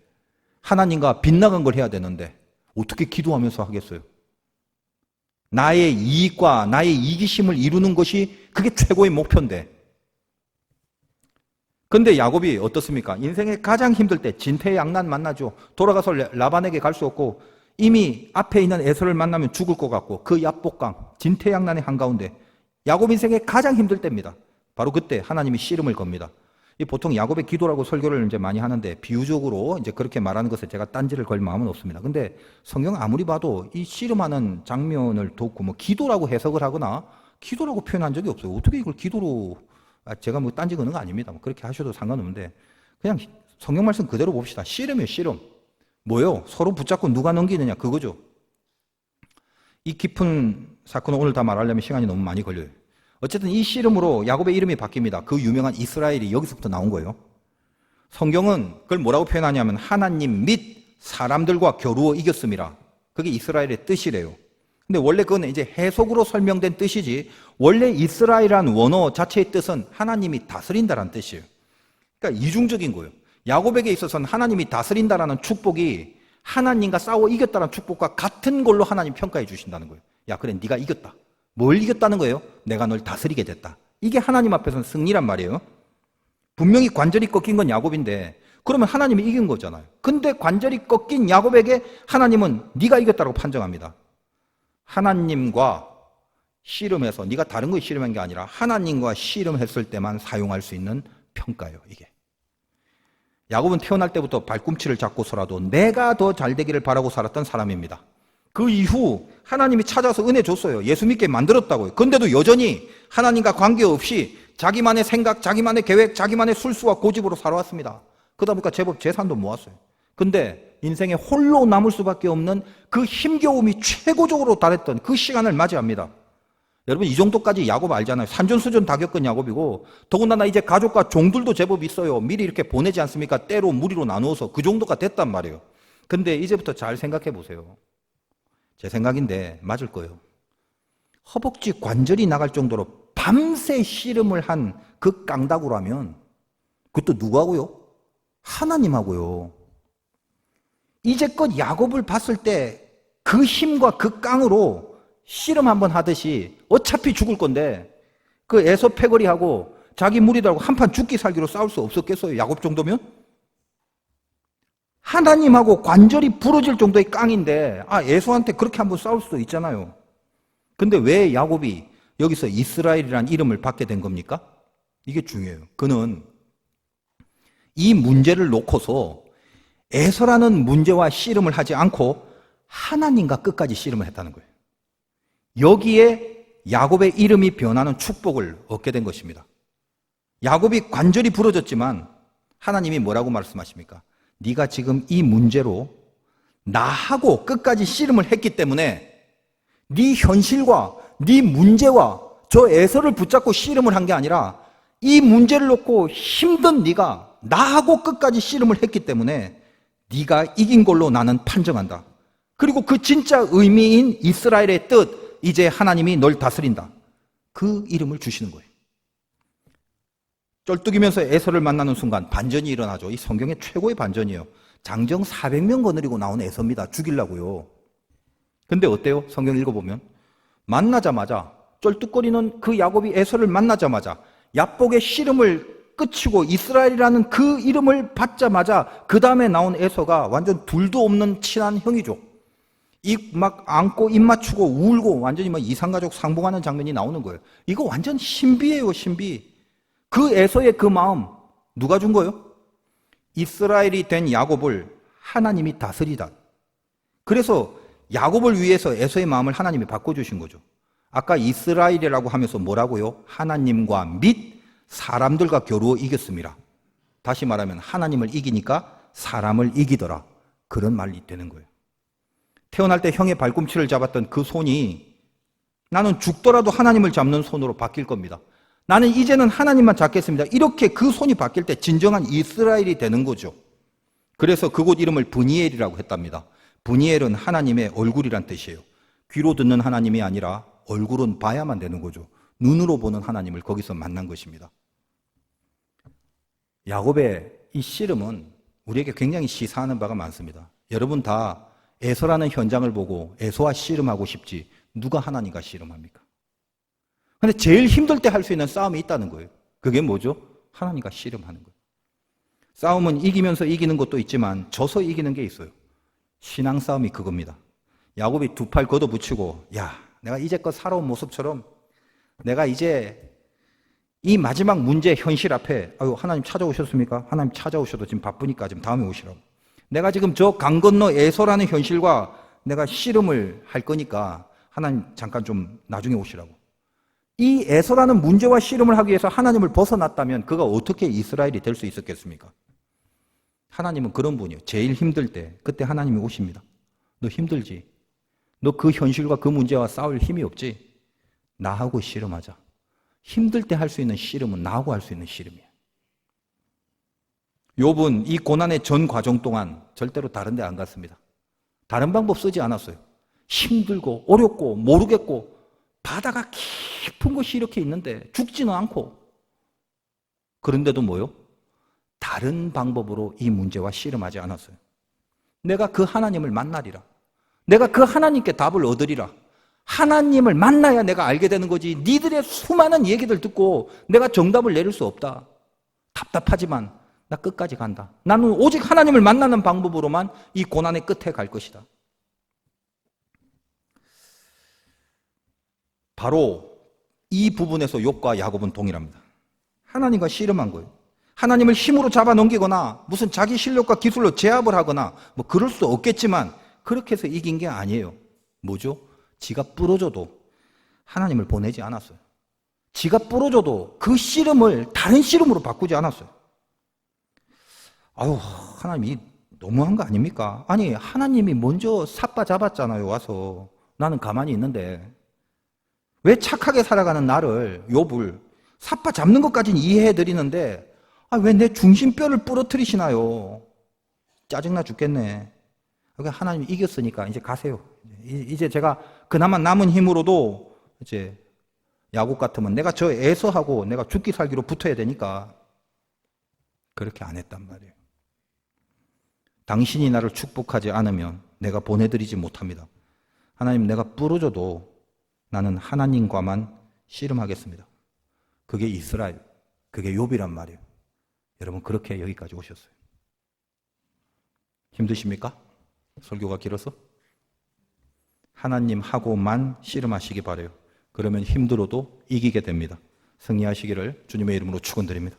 하나님과 빗나간 걸 해야 되는데 어떻게 기도하면서 하겠어요? 나의 이익과 나의 이기심을 이루는 것이 그게 최고의 목표인데. 근데 야곱이 어떻습니까? 인생에 가장 힘들 때 진퇴양난 만나죠. 돌아가서 라반에게 갈 수 없고 이미 앞에 있는 에서를 만나면 죽을 것 같고 그 야복강 진퇴양난의 한가운데 야곱 인생에 가장 힘들 때입니다. 바로 그때 하나님이 씨름을 겁니다. 보통 야곱의 기도라고 설교를 이제 많이 하는데 비유적으로 이제 그렇게 말하는 것에 제가 딴지를 걸 마음은 없습니다. 근데 성경 아무리 봐도 이 씨름하는 장면을 돕고 기도라고 해석을 하거나 기도라고 표현한 적이 없어요. 어떻게 이걸 기도로, 제가 딴지 거는 거 아닙니다. 그렇게 하셔도 상관없는데 그냥 성경 말씀 그대로 봅시다. 씨름이에요, 씨름. 뭐요? 서로 붙잡고 누가 넘기느냐, 그거죠. 이 깊은 사건을 오늘 다 말하려면 시간이 너무 많이 걸려요. 어쨌든 이 씨름으로 야곱의 이름이 바뀝니다. 그 유명한 이스라엘이 여기서부터 나온 거예요. 성경은 그걸 뭐라고 표현하냐면 하나님 및 사람들과 겨루어 이겼음이라. 그게 이스라엘의 뜻이래요. 근데 원래 그건 이제 해석으로 설명된 뜻이지, 원래 이스라엘이란 원어 자체의 뜻은 하나님이 다스린다라는 뜻이에요. 그러니까 이중적인 거예요. 야곱에게 있어서는 하나님이 다스린다라는 축복이 하나님과 싸워 이겼다는 축복과 같은 걸로 하나님 평가해 주신다는 거예요. 야, 그래, 네가 이겼다. 뭘 이겼다는 거예요? 내가 널 다스리게 됐다. 이게 하나님 앞에서는 승리란 말이에요. 분명히 관절이 꺾인 건 야곱인데 그러면 하나님이 이긴 거잖아요. 근데 관절이 꺾인 야곱에게 하나님은 네가 이겼다고 판정합니다. 하나님과 씨름해서, 네가 다른 거에 씨름한 게 아니라 하나님과 씨름했을 때만 사용할 수 있는 평가예요, 이게. 야곱은 태어날 때부터 발꿈치를 잡고서라도 내가 더 잘되기를 바라고 살았던 사람입니다. 그 이후 하나님이 찾아서 은혜 줬어요. 예수 믿게 만들었다고요. 그런데도 여전히 하나님과 관계없이 자기만의 생각, 자기만의 계획, 자기만의 술수와 고집으로 살아왔습니다. 그러다 보니까 제법 재산도 모았어요. 근데 인생에 홀로 남을 수밖에 없는 그 힘겨움이 최고적으로 달했던 그 시간을 맞이합니다. 여러분, 이 정도까지 야곱 알잖아요. 산전수전 다 겪은 야곱이고, 더군다나 이제 가족과 종들도 제법 있어요. 미리 이렇게 보내지 않습니까? 때로 무리로 나누어서 그 정도가 됐단 말이에요. 근데 이제부터 잘 생각해 보세요. 제 생각인데 맞을 거예요. 허벅지 관절이 나갈 정도로 밤새 씨름을 한 그 깡다구라면 그것도 누구하고요? 하나님하고요. 이제껏 야곱을 봤을 때 그 힘과 그 깡으로 씨름 한번 하듯이 어차피 죽을 건데 그 에서 패거리하고 자기 무리들하고 한판 죽기 살기로 싸울 수 없었겠어요? 야곱 정도면? 하나님하고 관절이 부러질 정도의 깡인데 에서한테 그렇게 한번 싸울 수도 있잖아요. 근데 왜 야곱이 여기서 이스라엘이라는 이름을 받게 된 겁니까? 이게 중요해요. 그는 이 문제를 놓고서 에서라는 문제와 씨름을 하지 않고 하나님과 끝까지 씨름을 했다는 거예요. 여기에 야곱의 이름이 변하는 축복을 얻게 된 것입니다. 야곱이 관절이 부러졌지만 하나님이 뭐라고 말씀하십니까? 네가 지금 이 문제로 나하고 끝까지 씨름을 했기 때문에 네 현실과 네 문제와 저 에서를 붙잡고 씨름을 한 게 아니라 이 문제를 놓고 힘든 네가 나하고 끝까지 씨름을 했기 때문에 네가 이긴 걸로 나는 판정한다. 그리고 그 진짜 의미인 이스라엘의 뜻, 이제 하나님이 널 다스린다. 그 이름을 주시는 거예요. 쩔뚝이면서 에서를 만나는 순간 반전이 일어나죠. 이 성경의 최고의 반전이에요. 장정 400명 거느리고 나온 에서입니다. 죽이려고요. 근데 어때요? 성경 읽어보면 만나자마자 쩔뚝거리는 그 야곱이 에서를 만나자마자 야복의 씨름을 끝이고 이스라엘이라는 그 이름을 받자마자 그 다음에 나온 에서가 완전 둘도 없는 친한 형이죠. 이 막 안고 입 맞추고 울고 완전히 막 이산가족 상봉하는 장면이 나오는 거예요. 이거 완전 신비예요, 신비. 그 에서의 그 마음 누가 준 거예요? 이스라엘이 된 야곱을 하나님이 다스리다. 그래서 야곱을 위해서 에서의 마음을 하나님이 바꿔주신 거죠. 아까 이스라엘이라고 하면서 뭐라고요? 하나님과 및 사람들과 겨루어 이겼습니다. 다시 말하면 하나님을 이기니까 사람을 이기더라. 그런 말이 되는 거예요. 태어날 때 형의 발꿈치를 잡았던 그 손이 나는 죽더라도 하나님을 잡는 손으로 바뀔 겁니다. 나는 이제는 하나님만 잡겠습니다. 이렇게 그 손이 바뀔 때 진정한 이스라엘이 되는 거죠. 그래서 그곳 이름을 브니엘이라고 했답니다. 브니엘은 하나님의 얼굴이란 뜻이에요. 귀로 듣는 하나님이 아니라 얼굴은 봐야만 되는 거죠. 눈으로 보는 하나님을 거기서 만난 것입니다. 야곱의 이 씨름은 우리에게 굉장히 시사하는 바가 많습니다. 여러분 다 에서라는 현장을 보고 에서와 씨름하고 싶지 누가 하나님과 씨름합니까? 근데 제일 힘들 때 할 수 있는 싸움이 있다는 거예요. 그게 뭐죠? 하나님과 씨름하는 거예요. 싸움은 이기면서 이기는 것도 있지만 져서 이기는 게 있어요. 신앙 싸움이 그겁니다. 야곱이 두 팔 걷어붙이고 야 내가 이제껏 살아온 모습처럼 내가 이제 이 마지막 문제 현실 앞에 아유 하나님 찾아오셨습니까? 하나님 찾아오셔도 지금 바쁘니까 지금 다음에 오시라고. 내가 지금 저 강 건너 에서라는 현실과 내가 씨름을 할 거니까 하나님 잠깐 좀 나중에 오시라고. 이 에서라는 문제와 씨름을 하기 위해서 하나님을 벗어났다면 그가 어떻게 이스라엘이 될 수 있었겠습니까? 하나님은 그런 분이에요. 제일 힘들 때 그때 하나님이 오십니다. 너 힘들지? 너 그 현실과 그 문제와 싸울 힘이 없지? 나하고 씨름하자. 힘들 때 할 수 있는 씨름은 나하고 할 수 있는 씨름이에요. 욥은 이 고난의 전 과정 동안 절대로 다른 데 안 갔습니다. 다른 방법 쓰지 않았어요. 힘들고 어렵고 모르겠고 바다가 깊은 곳이 이렇게 있는데 죽지는 않고 그런데도 뭐요? 다른 방법으로 이 문제와 씨름하지 않았어요. 내가 그 하나님을 만나리라. 내가 그 하나님께 답을 얻으리라. 하나님을 만나야 내가 알게 되는 거지 니들의 수많은 얘기들 듣고 내가 정답을 내릴 수 없다. 답답하지만 나 끝까지 간다. 나는 오직 하나님을 만나는 방법으로만 이 고난의 끝에 갈 것이다. 바로 이 부분에서 욥과 야곱은 동일합니다. 하나님과 씨름한 거예요. 하나님을 힘으로 잡아넘기거나 무슨 자기 실력과 기술로 제압을 하거나 뭐 그럴 수 없겠지만 그렇게 해서 이긴 게 아니에요. 뭐죠? 지가 부러져도 하나님을 보내지 않았어요. 지가 부러져도 그 씨름을 다른 씨름으로 바꾸지 않았어요. 아유, 하나님이 너무한 거 아닙니까? 아니, 하나님이 먼저 삿바 잡았잖아요, 와서. 나는 가만히 있는데. 왜 착하게 살아가는 나를, 욥을, 삿바 잡는 것까지는 이해해 드리는데, 왜 내 중심뼈를 부러뜨리시나요? 짜증나 죽겠네. 하나님이 이겼으니까 이제 가세요. 이제 제가 그나마 남은 힘으로도 이제 야곱 같으면 내가 저 에서하고 내가 죽기 살기로 붙어야 되니까 그렇게 안 했단 말이에요. 당신이 나를 축복하지 않으면 내가 보내드리지 못합니다. 하나님 내가 부러져도 나는 하나님과만 씨름하겠습니다. 그게 이스라엘, 그게 욥이란 말이에요. 여러분 그렇게 여기까지 오셨어요. 힘드십니까? 설교가 길어서? 하나님하고만 씨름하시기 바라요. 그러면 힘들어도 이기게 됩니다. 승리하시기를 주님의 이름으로 축원드립니다.